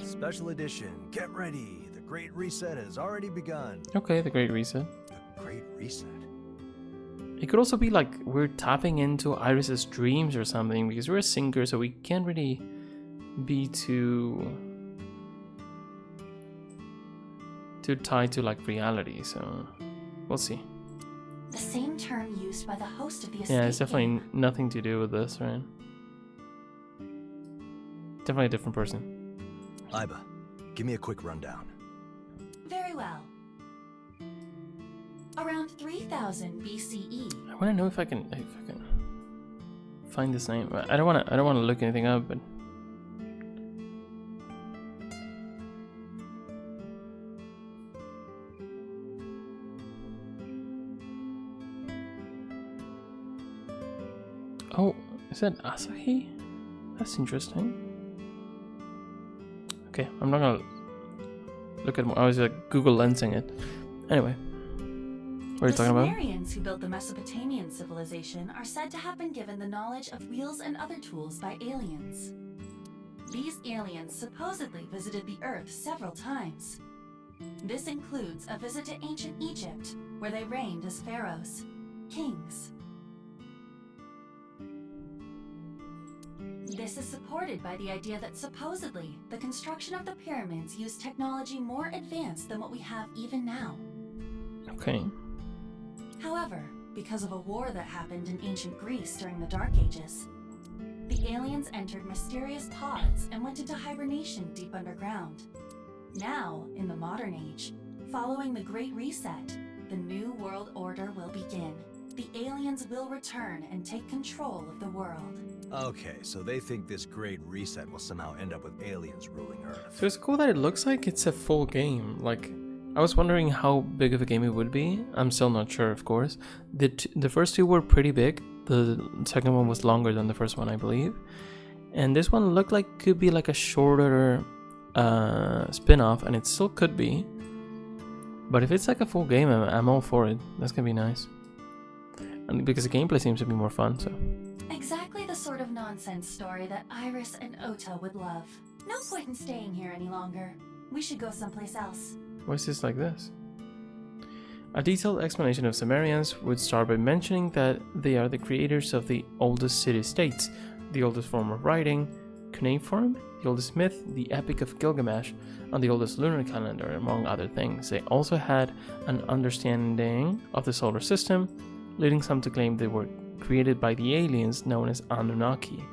Special edition. Get ready. The Great Reset has already begun.
Okay, the Great Reset.
The Great Reset?
It could also be like we're tapping into Iris's dreams or something, because we're a singer, so we can't really be too tied to like reality, so we'll see.
The same term used by the host of the escape
Yeah, it's definitely
game.
nothing to do with this, right? Definitely a different person.
Iba, give me a quick rundown.
Very well. Around 3000 BCE.
I want to know if I can find this name. I don't want to look anything up, but oh, is that Asahi? That's interesting. Okay, I'm not gonna look at more. I was like Google lensing it. Anyway, what are you talking about?
The Sumerians who built the Mesopotamian civilization are said to have been given the knowledge of wheels and other tools by aliens. These aliens supposedly visited the Earth several times. This includes a visit to ancient Egypt, where they reigned as pharaohs, kings. This is supported by the idea that supposedly the construction of the pyramids used technology more advanced than what we have even now.
Okay.
However, because of a war that happened in ancient Greece during the Dark Ages, the aliens entered mysterious pods and went into hibernation deep underground. Now, in the modern age, following the Great Reset, the New World Order will begin. The aliens will return and take control of the world.
Okay, so they think this Great Reset will somehow end up with aliens ruling Earth.
So it's cool that it looks like it's a full game. Like, I was wondering how big of a game it would be. I'm still not sure, of course. The first two were pretty big. The second one was longer than the first one, I believe. And this one looked like could be like a shorter spin-off, and it still could be. But if it's like a full game, I'm all for it. That's gonna be nice. And because the gameplay seems to be more fun, so.
Exactly the sort of nonsense story that Iris and Ota would love. No point in staying here any longer. We should go someplace else.
Why is this like this? A detailed explanation of Sumerians would start by mentioning that they are the creators of the oldest city-states, the oldest form of writing, cuneiform, the oldest myth, the Epic of Gilgamesh, and the oldest lunar calendar, among other things. They also had an understanding of the solar system, leading some to claim they were created by the aliens known as Anunnaki.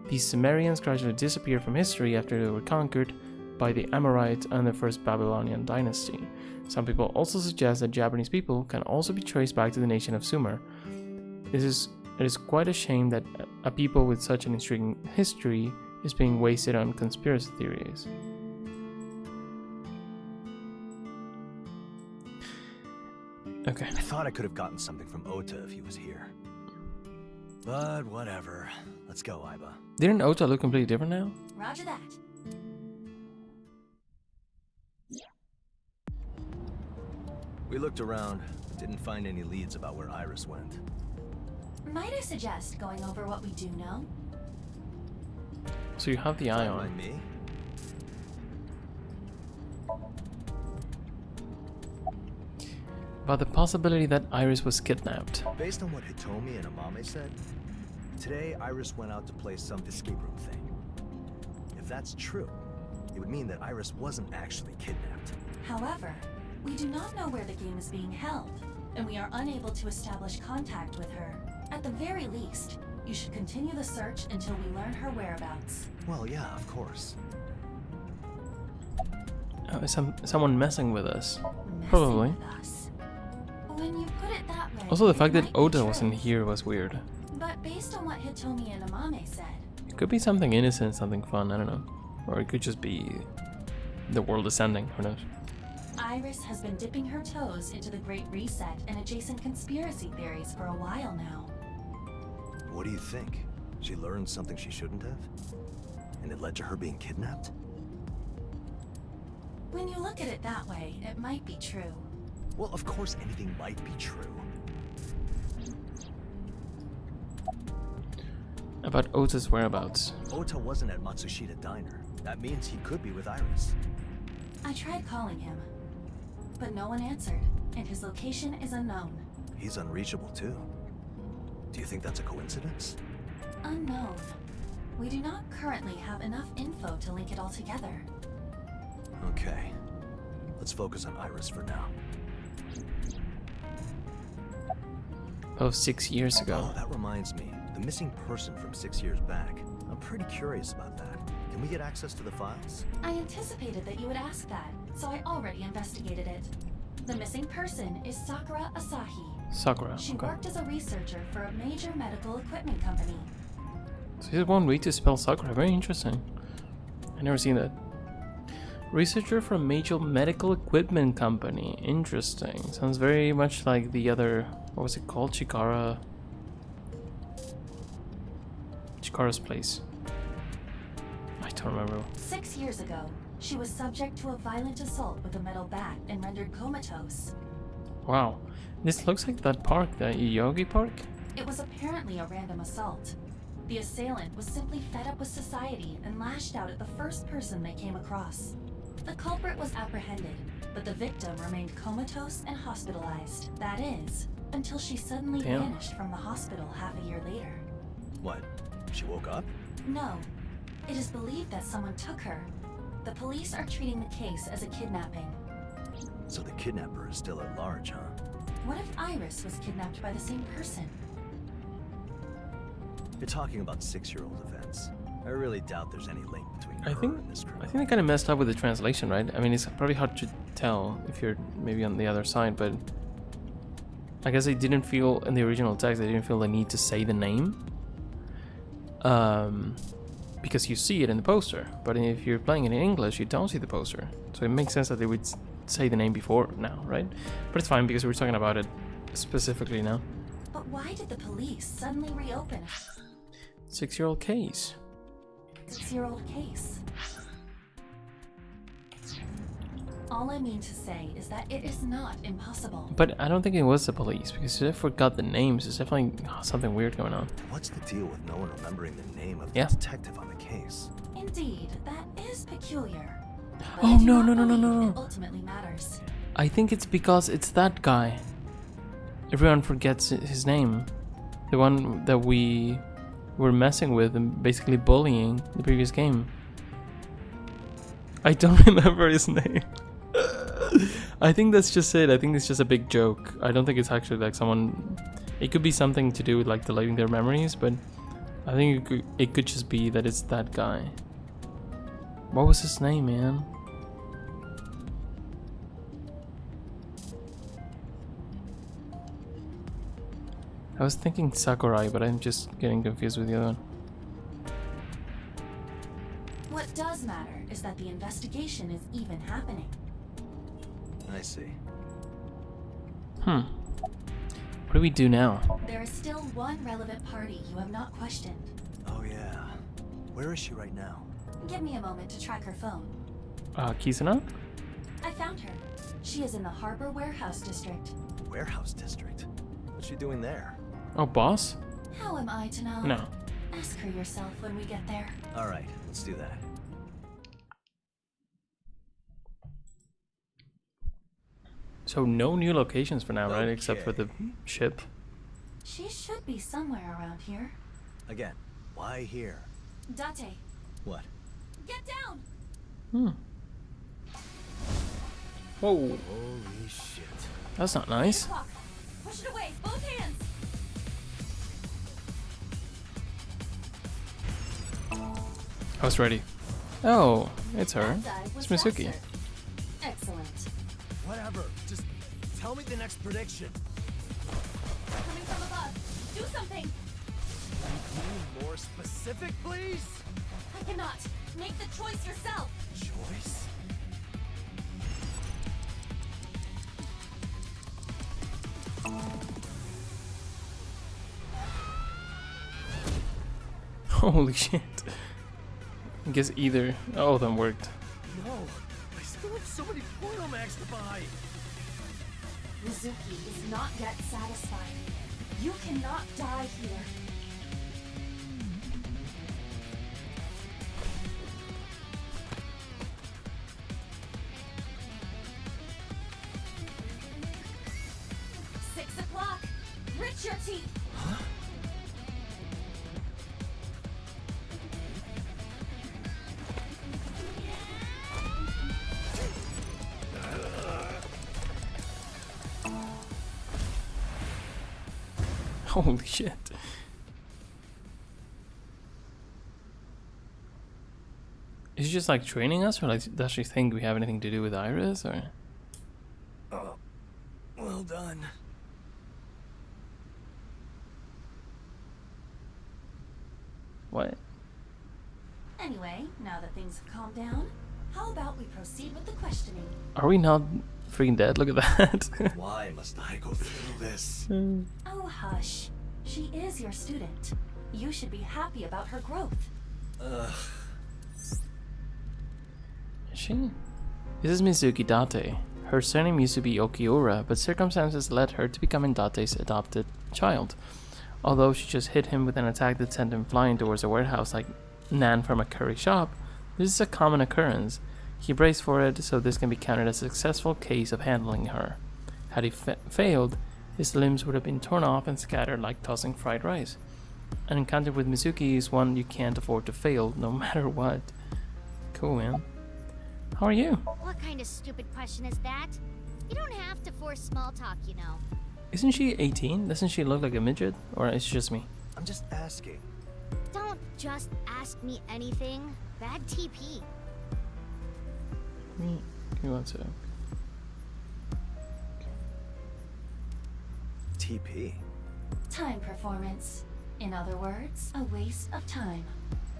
These Sumerians gradually disappeared from history after they were conquered by the Amorites and the First Babylonian dynasty. Some people also suggest that Japanese people can also be traced back to the nation of Sumer. It is quite a shame that a people with such an intriguing history is being wasted on conspiracy theories. Okay.
I thought I could have gotten something from Ota if he was here. But whatever. Let's go, Aiba.
Didn't Ota look completely different now?
Roger that.
We looked around, but didn't find any leads about where Iris went.
Might I suggest going over what we do know?
So you have the eye
Don't
on.
mind me.
About the possibility that Iris was kidnapped.
Based on what Hitomi and Amame said, today Iris went out to play some escape room thing. If that's true, it would mean that Iris wasn't actually kidnapped.
However, we do not know where the game is being held, and we are unable to establish contact with her. At the very least, you should continue the search until we learn her whereabouts.
Well, yeah, of course.
Oh, is someone messing with us?
Messing
Probably.
with us. When you put it that way,
Also, the
it
fact that
might be
Ota
true.
wasn't here was weird.
But based on what Hitomi and Amame said,
It could be something innocent, something fun, I don't know. Or it could just be the world is ending, who knows.
Iris has been dipping her toes into the Great Reset and adjacent conspiracy theories for a while now.
What do you think? She learned something she shouldn't have? And it led to her being kidnapped?
When you look at it that way, it might be true.
Well, of course anything might be true.
About Ota's whereabouts.
Ota wasn't at Matsushita Diner. That means he could be with Iris.
I tried calling him, but no one answered, and his location is unknown.
He's unreachable too. Do you think that's a coincidence?
Unknown. We do not currently have enough info to link it all together.
Okay. Let's focus on Iris for now.
Oh, 6 years ago.
Oh, that reminds me. The missing person from 6 years back. I'm pretty curious about that. Can we get access to the files?
I anticipated that you would ask that, so I already investigated it. The missing person is Sakura Asahi.
Sakura,
She
okay.
worked as a researcher for a major medical equipment company.
So here's one way to spell Sakura, very interesting. I never seen that. Researcher for a major medical equipment company. Interesting. Sounds very much like the other, what was it called? Chikara's place. I don't remember.
6 years ago, she was subject to a violent assault with a metal bat and rendered comatose.
Wow. This looks like that park, the Yogi Park?
It was apparently a random assault. The assailant was simply fed up with society and lashed out at the first person they came across. The culprit was apprehended, but the victim remained comatose and hospitalized. That is, until she suddenly
Damn.
vanished from the hospital half a year later.
What? She woke up?
No, it is believed that someone took her. The police are treating the case as a kidnapping.
So the kidnapper is still at large, huh?
What if Iris was kidnapped by the same person?
You're talking about 6-year-old events. I really doubt there's any link between
I
her
think
and this
I
criminal.
think they kind of messed up with the translation, right? I mean, it's probably hard to tell if you're maybe on the other side, but I guess they didn't feel in the original text. They didn't feel the need to say the name, because you see it in the poster. But if you're playing it in English, you don't see the poster, so it makes sense that they would say the name before now, right? But it's fine because we're talking about it specifically now.
But why did the police suddenly reopen a
6-year-old case.
6-year-old case? All I mean to say is that it is not impossible.
But I don't think it was the police because they forgot the names. There's definitely something weird going on.
What's the deal with no one remembering the name of the
Yeah.
detective on the case?
Indeed, that is peculiar. But
Oh,
I do
no,
not
no, no, no,
believe
no.
It ultimately matters.
I think it's because it's that guy. Everyone forgets his name. The one that we were messing with and basically bullying the previous game. I don't remember his name. I think that's just it. I think it's just a big joke. I don't think it's actually like someone... It could be something to do with like deleting their memories, but I think it could just be that it's that guy. What was his name, man? I was thinking Sakurai, but I'm just getting confused with the other one.
What does matter is that the investigation is even happening.
I see.
What do we do now?
There is still one relevant party you have not questioned.
Oh yeah. Where is she right now?
Give me a moment to track her phone.
Kisana?
I found her. She is in the Harbor Warehouse District.
Warehouse district. What's she doing there?
Oh, boss?
How am I to know?
No.
Ask her yourself when we get there.
All right, let's do that.
So no new locations for now, right? Except for the
Okay.
ship.
She should be somewhere around here.
Again, why here?
Date,
What?
get down!
Whoa,
Holy shit.
that's not nice.
Clock. Push it away, both hands!
I was ready. Oh, it's her.
That dive
It's
was
Mizuki.
faster. Excellent.
Whatever. Just tell me the next prediction.
Coming from above. Do something!
Be more specific, please?
I cannot. Make the choice yourself.
Choice?
Holy shit. I guess either. Oh, them worked.
No. I still have so many portal mags to buy.
Mizuki is not yet satisfied. You cannot die here. Six o'clock. Grit your teeth.
Holy shit. Is she just like training us, or like does she think we have anything to do with Iris, or?
Oh, well done.
What?
Anyway, now that things have calmed down, how about we proceed with the questioning?
Are we not freaking dead? Look at that.
Why must I go through this?
Oh, hush. She is your student. You should be happy about her growth.
Ugh.
Is she? This is Mizuki Date. Her surname used to be Okiura, but circumstances led her to becoming Date's adopted child. Although she just hit him with an attack that sent him flying towards a warehouse like Nan from a curry shop, this is a common occurrence. He braced for it, so this can be counted as a successful case of handling her. Had he failed, his limbs would have been torn off and scattered like tossing fried rice. An encounter with Mizuki is one you can't afford to fail, no matter what. Cool, man. How are you?
What kind of stupid question is that? You don't have to force small talk, you know.
Isn't she 18? Doesn't she look like a midget? Or it's just me?
I'm just asking.
Don't just ask me anything. Bad TP.
Give me one sec.
TP.
Time performance. In other words, a waste of time.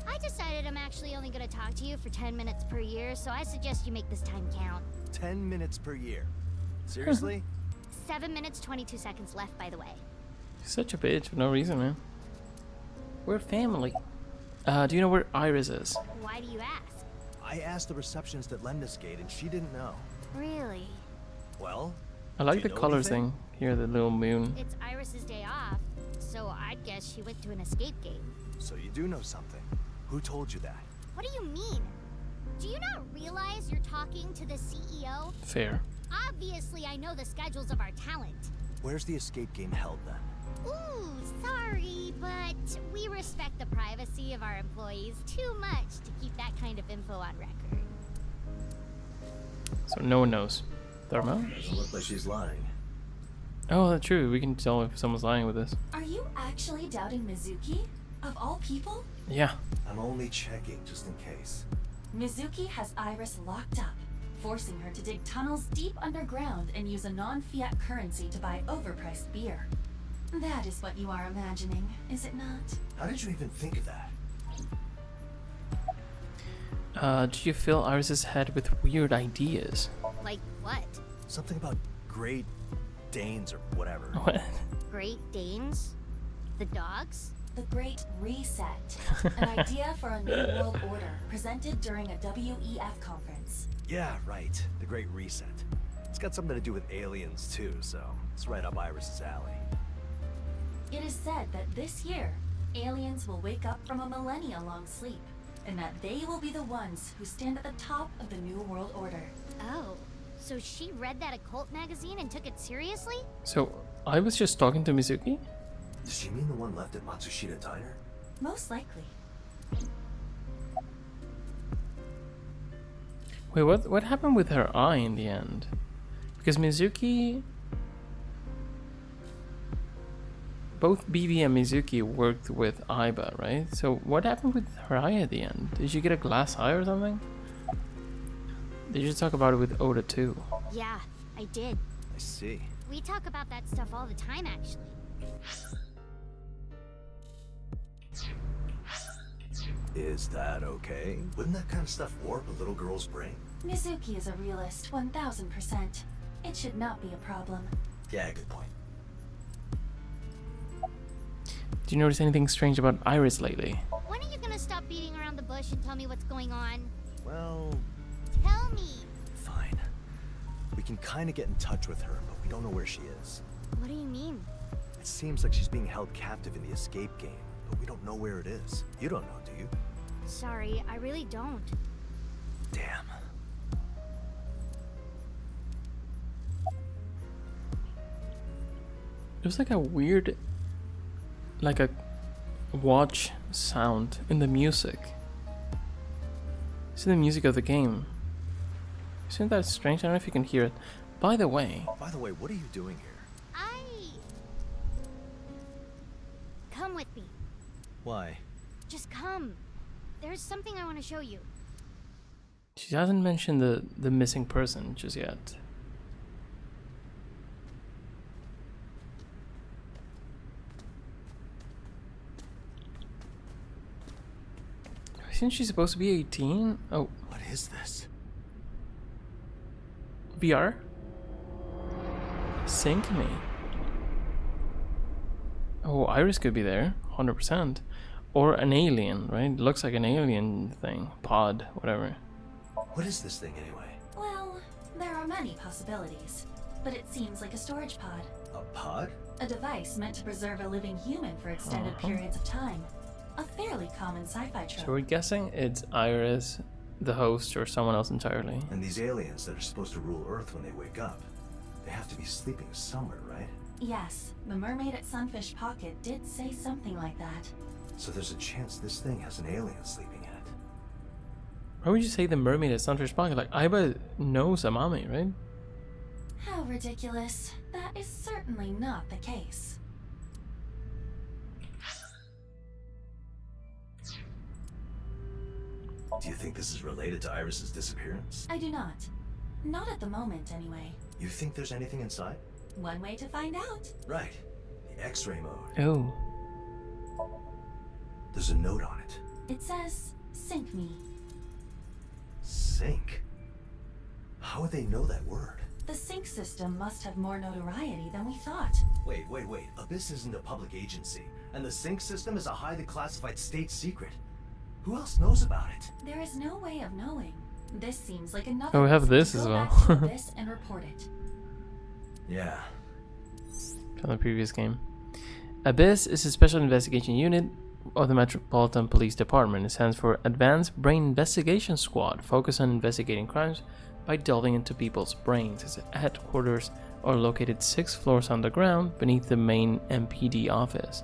I decided I'm actually only gonna talk to you for 10 minutes per year, so I suggest you make this time count.
10 minutes per year. Seriously?
7 minutes, 22 seconds left, by the way.
She's such a bitch for no reason, man. We're family. Do you know where Iris is?
Why do you ask?
I asked the receptionist at Lemniscate and she didn't know.
Really?
Well,
I like
do
the
you know
colors
anything?
thing. Here, the little moon.
It's Iris's day off, so I'd guess she went to an escape game.
So you do know something. Who told you that?
What do you mean? Do you not realize you're talking to the CEO?
Fair.
Obviously, I know the schedules of our talent.
Where's the escape game held then?
Ooh, sorry, but we respect the privacy of our employees too much to keep that kind of info on record.
So no one knows. Dharma?
Doesn't look like she's lying.
Oh, that's true. We can tell if someone's lying with this.
Are you actually doubting Mizuki? Of all people?
Yeah.
I'm only checking just in case.
Mizuki has Iris locked up, forcing her to dig tunnels deep underground and use a non-fiat currency to buy overpriced beer. That is what you are imagining, is it not?
How did you even think of that?
Do you fill Iris's head with weird ideas?
Like what?
Something about great Danes or whatever.
What?
Great Danes? The dogs?
The Great Reset, an idea for a new world order presented during a WEF conference.
Yeah, right. The Great Reset. It's got something to do with aliens too, so it's right up Iris's alley.
It is said that this year, aliens will wake up from a millennia-long sleep, and that they will be the ones who stand at the top of the new world order.
Oh, so she read that occult magazine and took it seriously?
So I was just talking to Mizuki?
Does she mean the one left at Matsushita Diner?
Most likely.
Wait, what happened with her eye in the end? Because Mizuki... Both Bibi and Mizuki worked with Aiba, right? So what happened with her eye at the end? Did she get a glass eye or something? Did you talk about it with Oda too?
Yeah, I did.
I see.
We talk about that stuff all the time, actually.
Is that okay? Wouldn't that kind of stuff warp a little girl's brain?
Mizuki is a realist, 1000%. It should not be a problem.
Yeah, good point.
Do you notice anything strange about Iris lately?
When are you gonna stop beating around the bush and tell me what's going on?
Well,
Tell me!
fine. We can kind of get in touch with her, but we don't know where she is.
What do you mean?
It seems like she's being held captive in the escape game, but we don't know where it is. You don't know, do you?
Sorry, I really don't.
Damn.
It was like a weird, like a watch sound in the music. It's in the music of the game. Isn't that strange? I don't know if you can hear it. By the way,
What are you doing here?
Come with me.
Why?
Just come. There's something I want to show you.
she hasn't mentioned the missing person just yet. Isn't she supposed to be 18? Oh,
What is this?
VR? Sync me. Oh, Iris could be there, 100%. Or an alien, right? It looks like an alien thing. Pod, whatever.
What is this thing anyway?
Well, there are many possibilities, but it seems like a storage pod.
A pod?
A device meant to preserve a living human for extended
Uh-huh.
periods of time. A fairly common sci-fi trope.
So we're guessing it's Iris, the host, or someone else entirely.
And these aliens that are supposed to rule Earth when they wake up, they have to be sleeping somewhere, right?
Yes, the mermaid at Sunfish Pocket did say something like that.
So there's a chance this thing has an alien sleeping in it.
Why would you say the mermaid at Sunfish Pocket? Like, Aiba knows Amami, right?
How ridiculous. That is certainly not the case.
Do you think this is related to Iris's disappearance?
I do not. Not at the moment, anyway.
You think there's anything inside?
One way to find out.
Right. The X-ray mode.
Oh.
There's a note on it.
It says, sync me.
Sync? How would they know that word?
The sync system must have more notoriety than we thought.
Wait. Abyss isn't a public agency, and the sync system is a highly classified state secret. Who else knows about it?
There is no way of knowing. This seems like another
Oh, we have
reason
this
to
as
go
well.
back to Abyss and report it.
Yeah.
From the previous game. Abyss is a special investigation unit of the Metropolitan Police Department. It stands for Advanced Brain Investigation Squad, focused on investigating crimes by delving into people's brains. Its headquarters are located 6 floors underground beneath the main MPD office.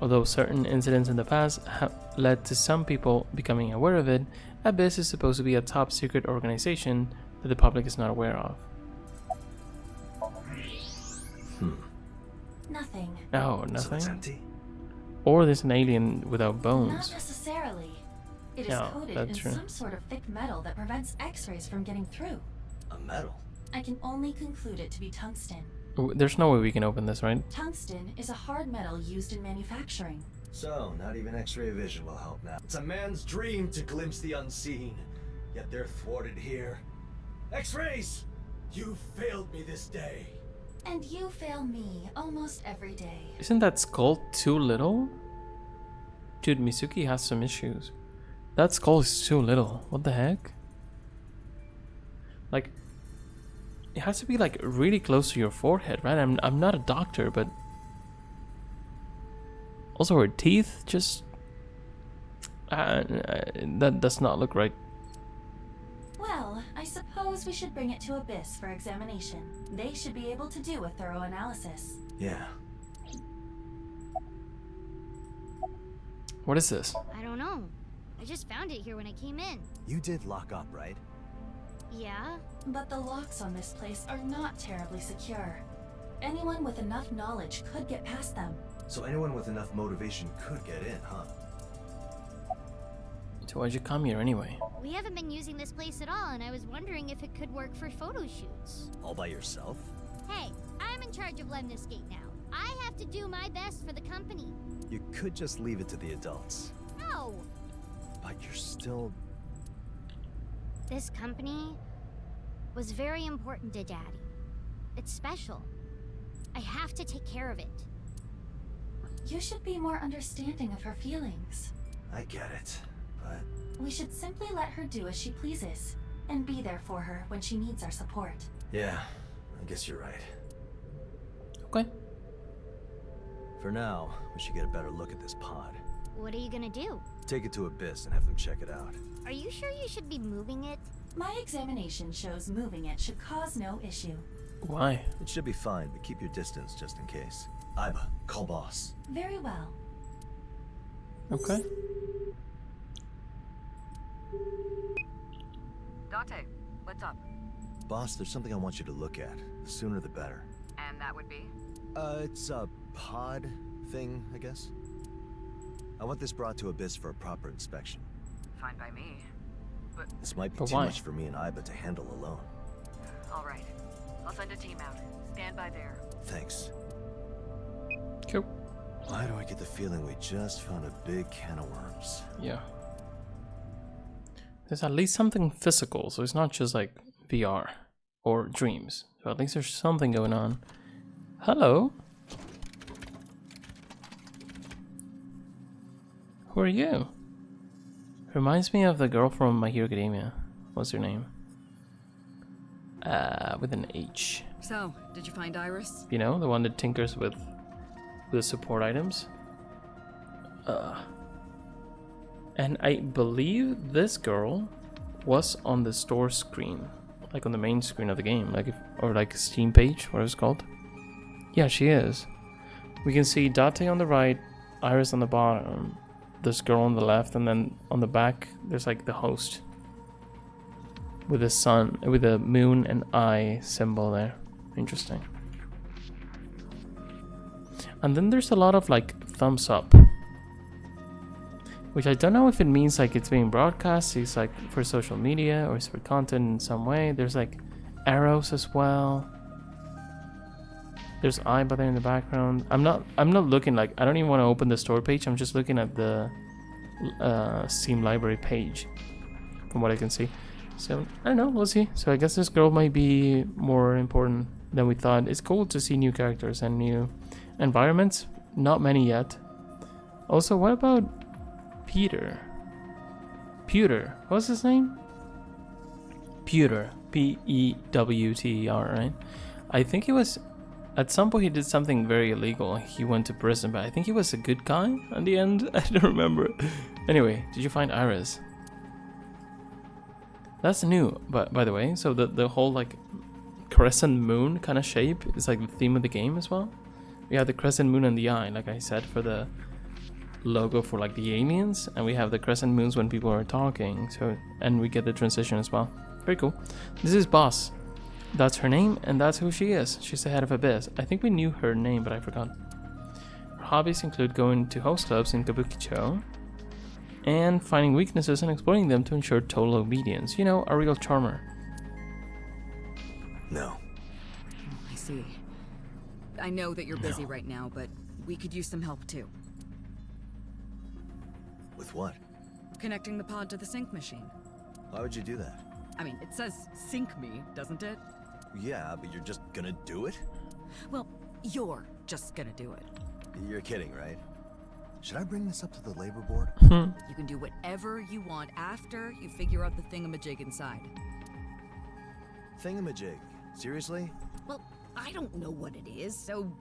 Although certain incidents in the past have led to some people becoming aware of it, Abyss is supposed to be a top secret organization that the public is not aware of.
Nothing.
Oh,
So it's
nothing?
empty?
Or there's an alien without
Not
bones.
necessarily. It is
No,
coated
that's
in
true.
some sort of thick metal that prevents X-rays from getting through.
A metal?
I can only conclude it to be tungsten.
There's no way we can open this, right?
Tungsten is a hard metal used in manufacturing.
So, not even X-ray vision will help now. It's a man's dream to glimpse the unseen, yet they're thwarted here. X-rays! You failed me this day.
And you fail me almost every day.
Isn't that skull too little? Dude, Mizuki has some issues. That skull is too little. What the heck? Like, it has to be like really close to your forehead, right? I'm not a doctor, but also her teeth just that does not look right.
Well, I suppose we should bring it to Abyss for examination. They should be able to do a thorough analysis.
Yeah.
What is this?
I don't know. I just found it here when I came in.
You did lock up, right?
Yeah?
But the locks on this place are not terribly secure. Anyone with enough knowledge could get past them.
So anyone with enough motivation could get in, huh?
So why'd you come here anyway?
We haven't been using this place at all, and I was wondering if it could work for photo shoots.
All by yourself?
Hey, I'm in charge of Lemniscate now. I have to do my best for the company.
You could just leave it to the adults.
No!
But you're still...
This company was very important to Daddy. It's special. I have to take care of it.
You should be more understanding of her feelings.
I get it, but...
We should simply let her do as she pleases, and be there for her when she needs our support.
Yeah, I guess you're right.
Okay.
For now, we should get a better look at this pod.
What are you gonna do?
Take it to Abyss and have them check it out.
Are you sure you should be moving it?
My examination shows moving it should cause no issue.
Why?
It should be fine, but keep your distance just in case. Iba, call boss.
Very well.
Okay.
Date, what's up?
Boss, there's something I want you to look at. The sooner the better.
And that would be?
It's a pod thing, I guess. I want this brought to Abyss for a proper inspection.
Fine by me. But,
This might be
But
too
why?
much for me and Iba to handle alone.
alright. I'll send a team out. Stand by there.
Thanks.
Cool.
Why do I get the feeling we just found a big can of worms?
Yeah. There's at least something physical, so it's not just like VR or dreams. So at least there's something going on. Hello? Who are you? Reminds me of the girl from My Hero Academia. What's her name? With an H.
So, did you find Iris?
You know, the one that tinkers with the support items. And I believe this girl was on the store screen, like on the main screen of the game, like or like a Steam page, what it's called. Yeah, she is. We can see Date on the right, Iris on the bottom, this girl on the left, and then on the back there's like the host with the sun, with the moon and eye symbol there. Interesting. And then there's a lot of like thumbs up, which I don't know if it means like it's being broadcast, it's like for social media or it's for content in some way. There's like arrows as well. There's Iba there in the background. I'm not looking, like I don't even want to open the store page. I'm just looking at the Steam library page from what I can see. So I don't know, we'll see. So I guess this girl might be more important than we thought. It's cool to see new characters and new environments. Not many yet. Also, what about Peter? What's his name? Pewter. P-E-W-T-E-R, right? I think he was... At some point he did something very illegal. He went to prison, but I think he was a good guy at the end. I don't remember. Anyway, did you find Iris? That's new, but by the way. So the whole like crescent moon kind of shape is like the theme of the game as well. We have the crescent moon and the eye, like I said, for the logo for like the aliens, and we have the crescent moons when people are talking. So, and we get the transition as well. Very cool. This is Boss. That's her name, and that's who she is. She's the head of Abyss. I think we knew her name, but I forgot. Her hobbies include going to host clubs in Kabukicho and finding weaknesses and exploiting them to ensure total obedience. You know, a real charmer.
No.
I see. I know that you're busy right now, but we could use some help too.
With what?
Connecting the pod to the sync machine.
Why would you do that?
I mean, it says sync me, doesn't it?
Yeah, but you're just gonna do it?
Well, you're just gonna do it.
You're kidding, right? Should I bring this up to the labor board?
You can do whatever you want after you figure out the thingamajig inside.
Thingamajig. Seriously?
Well, I don't know what it is, so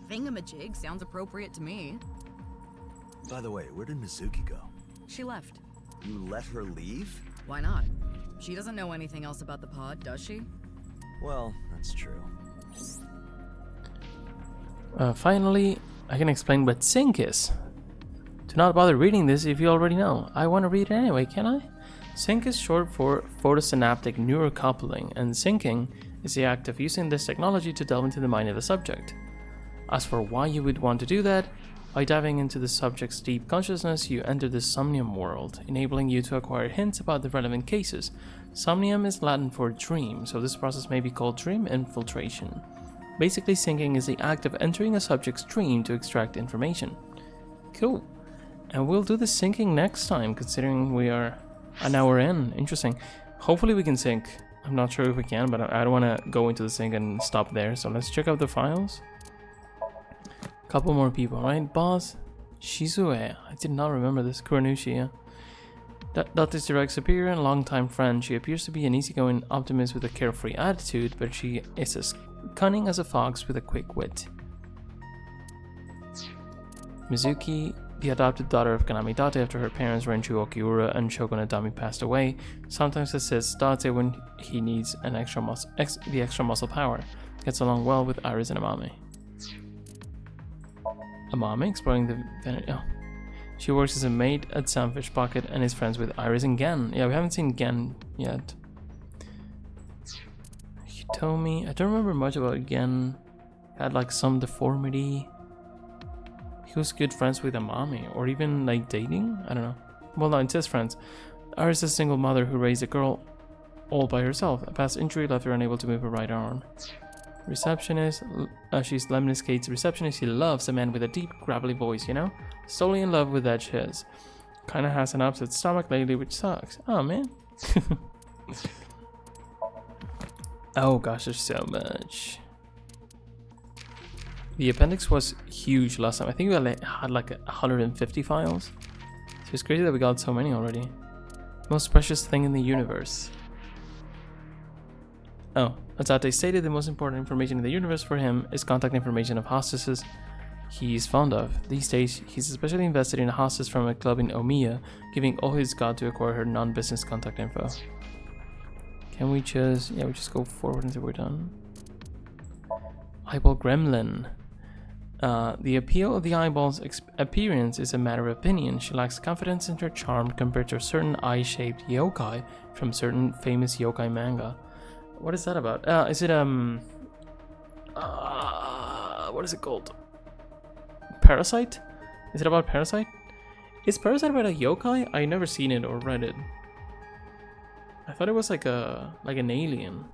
thingamajig sounds appropriate to me.
By the way, where did Mizuki go?
She left.
You let her leave?
Why not? She doesn't know anything else about the pod, does she?
Well, that's true.
Finally, I can explain what sync is. Do not bother reading this if you already know. I want to read it anyway, can I? Sync is short for photosynaptic neurocoupling, and syncing is the act of using this technology to delve into the mind of the subject. As for why you would want to do that, by diving into the subject's deep consciousness, you enter the somnium world, enabling you to acquire hints about the relevant cases. Somnium is Latin for dream, so this process may be called dream infiltration. Basically, syncing is the act of entering a subject's dream to extract information. Cool. And we'll do the syncing next time, considering we are an hour in. Interesting. Hopefully we can sync. I'm not sure if we can, but I don't want to go into the sync and stop there. So let's check out the files. Couple more people, right? Boss Shizue. I did not remember this. Kuranushi, yeah. Date's direct superior and longtime friend. She appears to be an easygoing optimist with a carefree attitude, but she is as cunning as a fox with a quick wit. Mizuki, the adopted daughter of Kaname Date after her parents Renju Okiura and Shogun Adami passed away, sometimes assists Date when he needs an extra muscle power. Gets along well with Iris and Amame. Amame exploring the she works as a maid at Sunfish Pocket and is friends with Iris and Gen. Yeah, we haven't seen Gen yet. Hitomi, I don't remember much about Gen. Had like some deformity. He was good friends with Amame, or even like dating? I don't know. Well, no, it says friends. Iris is a single mother who raised a girl all by herself. A past injury left her unable to move her right arm. Receptionist, she's Lemnis Kate's receptionist. She loves a man with a deep, gravelly voice, you know? Solely in love with that shiz. Kinda has an upset stomach lately, which sucks. Oh, man. Oh gosh, there's so much. The appendix was huge last time. I think we had like 150 files. So it's crazy that we got so many already. Most precious thing in the universe. Oh, Azate stated the most important information in the universe for him is contact information of hostesses he's fond of. These days, he's especially invested in a hostess from a club in Omiya, giving all he's got to acquire her non-business contact info. Can we just... yeah, we just go forward until we're done. Eyeball Gremlin. The appeal of the eyeball's appearance is a matter of opinion. She lacks confidence in her charm compared to a certain eye-shaped yokai from certain famous yokai manga. What is that about? Is it what is it called? Parasite? Is it about Parasite? Is Parasite about a yokai? I never seen it or read it. I thought it was like an alien.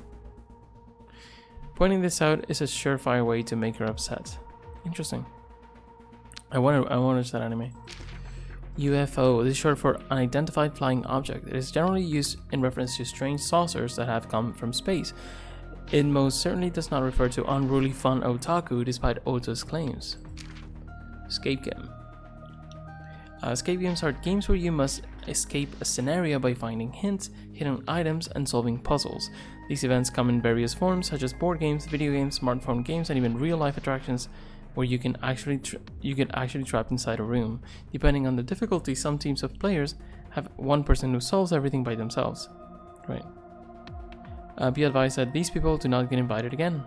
Pointing this out is a surefire way to make her upset. Interesting. I want to watch that anime. UFO. This is short for unidentified flying object. It is generally used in reference to strange saucers that have come from space. It most certainly does not refer to unruly fun otaku, despite Oto's claims. Escape game. Escape games are games where you must escape a scenario by finding hints, hidden items, and solving puzzles. These events come in various forms, such as board games, video games, smartphone games, and even real-life attractions where you can actually get trapped inside a room. Depending on the difficulty, some teams of players have one person who solves everything by themselves. Right. Be advised that these people do not get invited again.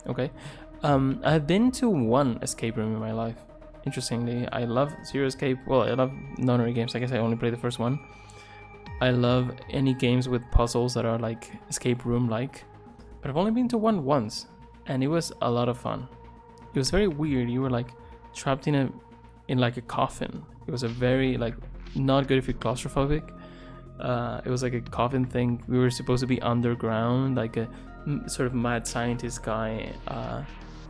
Okay. I've been to one escape room in my life. Interestingly, I love Zero Escape. Well, I love nonary games. I guess I only played the first one. I love any games with puzzles that are like escape room-like. But I've only been to one once, and it was a lot of fun. It was very weird. You were like trapped in like a coffin. It was a very like not good if you're claustrophobic. It was like a coffin thing. We were supposed to be underground, like a sort of mad scientist guy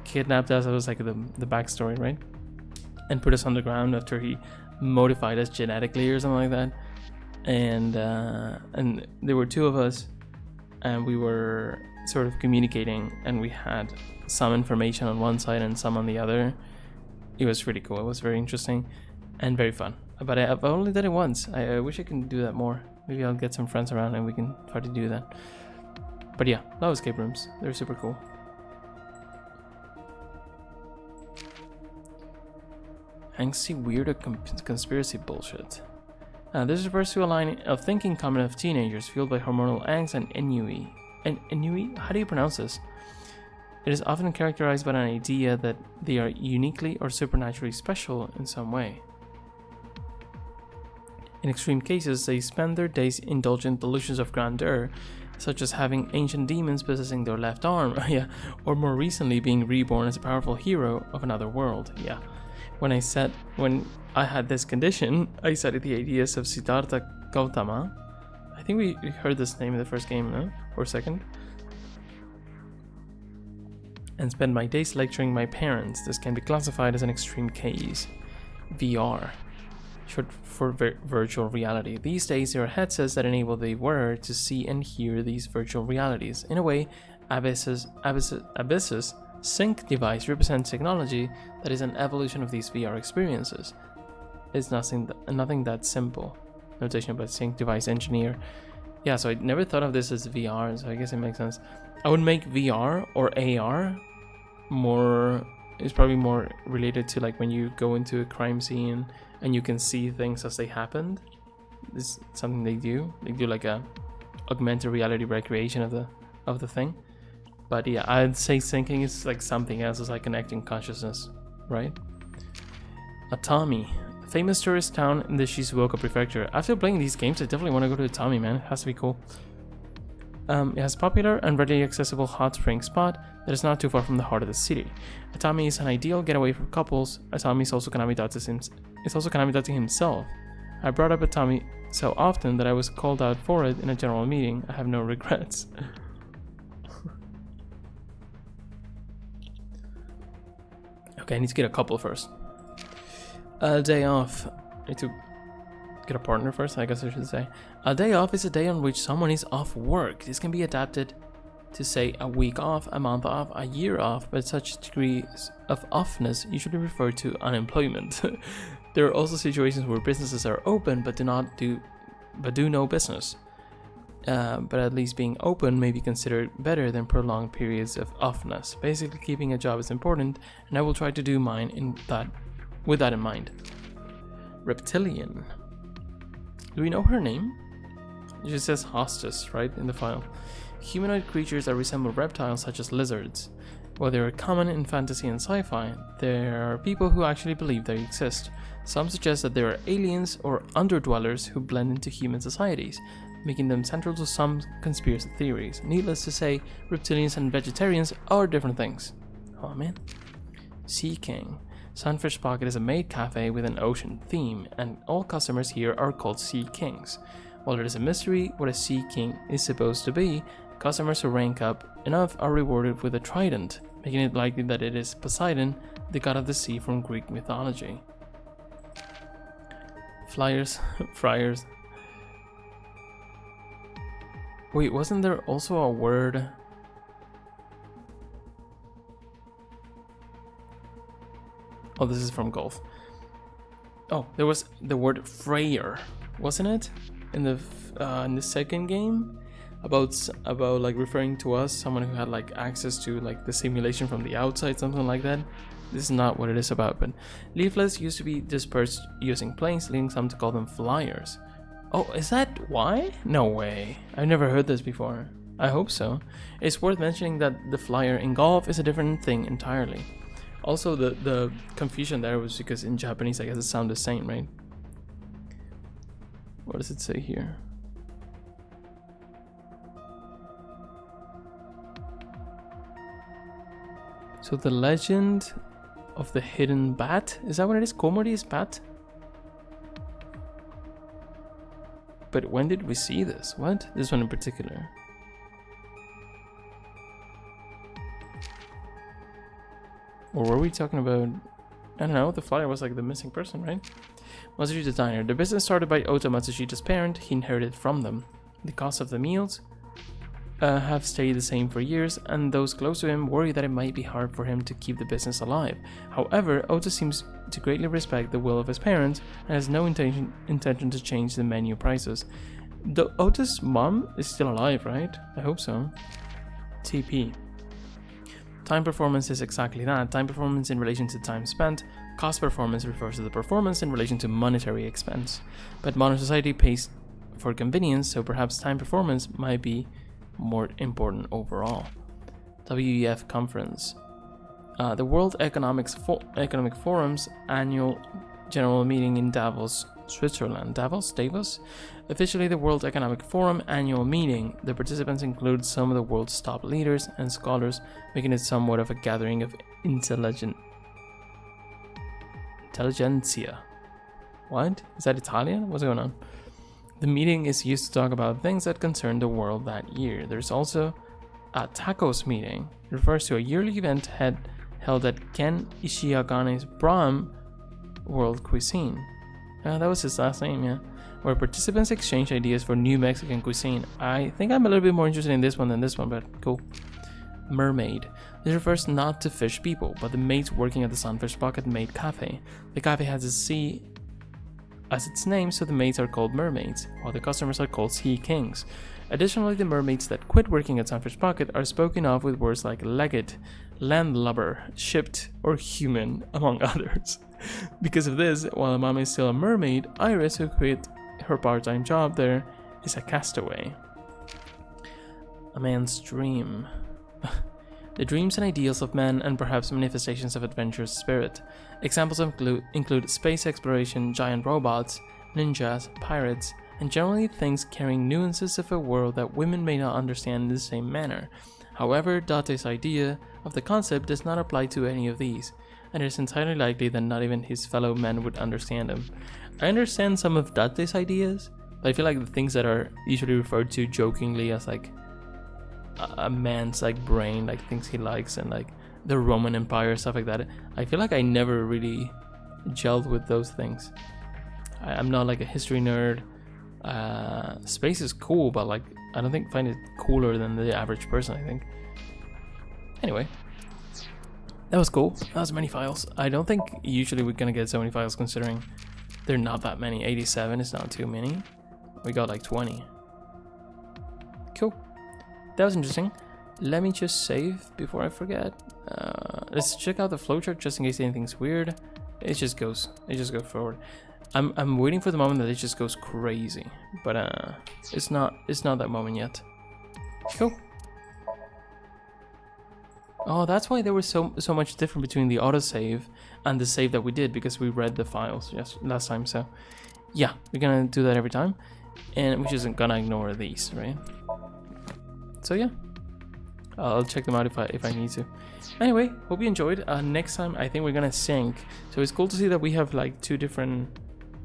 kidnapped us. That was like the backstory, right? And put us underground after he modified us genetically or something like that. And there were two of us. and we were sort of communicating, and we had some information on one side and some on the other. It was really cool. It was very interesting and very fun. But I've only done it once. I wish I could do that more. Maybe I'll get some friends around and we can try to do that. But yeah, love escape rooms. They're super cool. Angsty, weird conspiracy bullshit. This refers to a line of thinking common of teenagers fueled by hormonal angst and ennui. Ennui? How do you pronounce this? It is often characterized by an idea that they are uniquely or supernaturally special in some way. In extreme cases, they spend their days indulging in delusions of grandeur, such as having ancient demons possessing their left arm, yeah, or more recently being reborn as a powerful hero of another world, yeah. When I had this condition, I studied the ideas of Siddhartha Gautama. I think we heard this name in the first game, no? Or second? And spent my days lecturing my parents. This can be classified as an extreme case. VR, short for virtual reality. These days there are headsets that enable the wearer to see and hear these virtual realities. In a way, Abyss's Sync device represents technology that is an evolution of these VR experiences. It's nothing that simple. Notation about Sync device engineer. Yeah, so I never thought of this as VR, so I guess it makes sense. I would make VR or AR it's probably more related to like when you go into a crime scene and you can see things as they happened. This is something they do. They do like a augmented reality recreation of the thing. But yeah, I'd say syncing is like something else. It's like connecting consciousness, right? Atami, a famous tourist town in the Shizuoka prefecture. After playing these games, I definitely want to go to Atami, man. It has to be cool. It has a popular and readily accessible hot spring spot that is not too far from the heart of the city. Atami is an ideal getaway for couples. Atami is also Kaname Date himself. I brought up Atami so often that I was called out for it in a general meeting. I have no regrets. Okay, I need to get a couple first. A day off. I need to get a partner first, I guess I should say. A day off is a day on which someone is off work. This can be adapted to say a week off, a month off, a year off, but such degrees of offness usually refer to unemployment. There are also situations where businesses are open but do no business. But at least being open may be considered better than prolonged periods of offness. Basically, keeping a job is important, and I will try to do mine with that in mind. Reptilian. Do we know her name? It just says hostess, right, in the file. Humanoid creatures that resemble reptiles such as lizards. While they are common in fantasy and sci-fi, there are people who actually believe they exist. Some suggest that there are aliens or underdwellers who blend into human societies, making them central to some conspiracy theories. Needless to say, reptilians and vegetarians are different things. Oh man. Sea King. Sunfish Pocket is a maid cafe with an ocean theme, and all customers here are called Sea Kings. While it is a mystery what a Sea King is supposed to be, customers who rank up enough are rewarded with a trident, making it likely that it is Poseidon, the god of the sea from Greek mythology. Friars. Wait, wasn't there also a word? Oh, this is from golf. Oh, there was the word frayer, wasn't it? In the second game, about like referring to us, someone who had like access to like the simulation from the outside, something like that. This is not what it is about, but leaflets used to be dispersed using planes, leading some to call them flyers. Oh, is that why? No way. I've never heard this before. I hope so. It's worth mentioning that the flyer in golf is a different thing entirely. Also, the confusion there was because in Japanese, I guess it sounds the same, right? What does it say here? So the legend of the hidden bat? Is that what it is? Komori's bat? But when did we see this? What? This one in particular. Or were we talking about... I don't know, the flyer was like the missing person, right? Matsushita's Diner. The business started by Ota Matsushita's parent. He inherited from them. The cost of the meals have stayed the same for years, and those close to him worry that it might be hard for him to keep the business alive. However, Otis seems to greatly respect the will of his parents and has no intention to change the menu prices. Otis' mom is still alive, right? I hope so. TP. Time performance is exactly that. Time performance in relation to time spent. Cost performance refers to the performance in relation to monetary expense. But modern society pays for convenience, so perhaps time performance might be more important overall. WEF conference. The World Economic Forum's annual general meeting in Davos, Switzerland. Davos? Officially the World Economic Forum annual meeting. The participants include some of the world's top leaders and scholars, making it somewhat of a gathering of intelligentsia. What? Is that Italian? What's going on? The meeting is used to talk about things that concern the world that year. There's also a tacos meeting. It refers to a yearly event held at Ken Ishiagane's Brahm World Cuisine. That was his last name, yeah. Where participants exchange ideas for new Mexican cuisine. I think I'm a little bit more interested in this one than this one, but cool. Mermaid. This refers not to fish people, but the maids working at the Sunfish Pocket Maid Cafe. The cafe has a sea as its name, so the maids are called mermaids, while the customers are called sea kings. Additionally, the mermaids that quit working at Sunfish Pocket are spoken of with words like legate, landlubber, shipped, or human, among others. Because of this, while a mom is still a mermaid, Iris, who quit her part-time job there, is a castaway. A man's dream. The dreams and ideals of men, and perhaps manifestations of adventurous spirit. Examples include space exploration, giant robots, ninjas, pirates, and generally things carrying nuances of a world that women may not understand in the same manner. However, Date's idea of the concept does not apply to any of these, and it is entirely likely that not even his fellow men would understand him. I understand some of Date's ideas, but I feel like the things that are usually referred to jokingly as like a man's like brain, like things he likes, and like the Roman Empire, stuff like that, I feel like I never really gelled with those things. I'm not like a history nerd. Space is cool, but like I don't find it cooler than the average person, I think. Anyway, that was cool. That was many files. I don't think usually we're gonna get so many files considering they're not that many. 87 is not too many. We got like 20. Cool. That was interesting. Let me just save before I forget. Let's check out the flowchart just in case anything's weird. It just goes forward. I'm waiting for the moment that it just goes crazy, but it's not that moment yet. Cool. Oh, that's why there was so much different between the autosave and the save that we did, because we read the files last time. So yeah, we're gonna do that every time, and we're just gonna ignore these, right? So yeah, I'll check them out if I need to. Anyway, hope you enjoyed. Next time I think we're gonna sync, so it's cool to see that we have like two different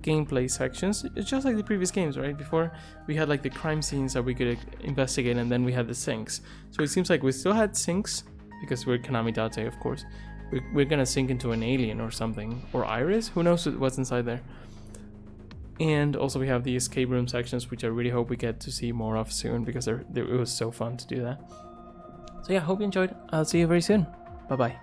gameplay sections. It's just like the previous games, right? Before we had like the crime scenes that we could investigate, and then we had the syncs. So it seems like we still had syncs because we're Kaname Date, of course. We're gonna sync into an alien or something, or Iris. Who knows what's inside there? And also we have the escape room sections, which I really hope we get to see more of soon, because it was so fun to do that. So yeah, hope you enjoyed. I'll see you very soon. Bye bye.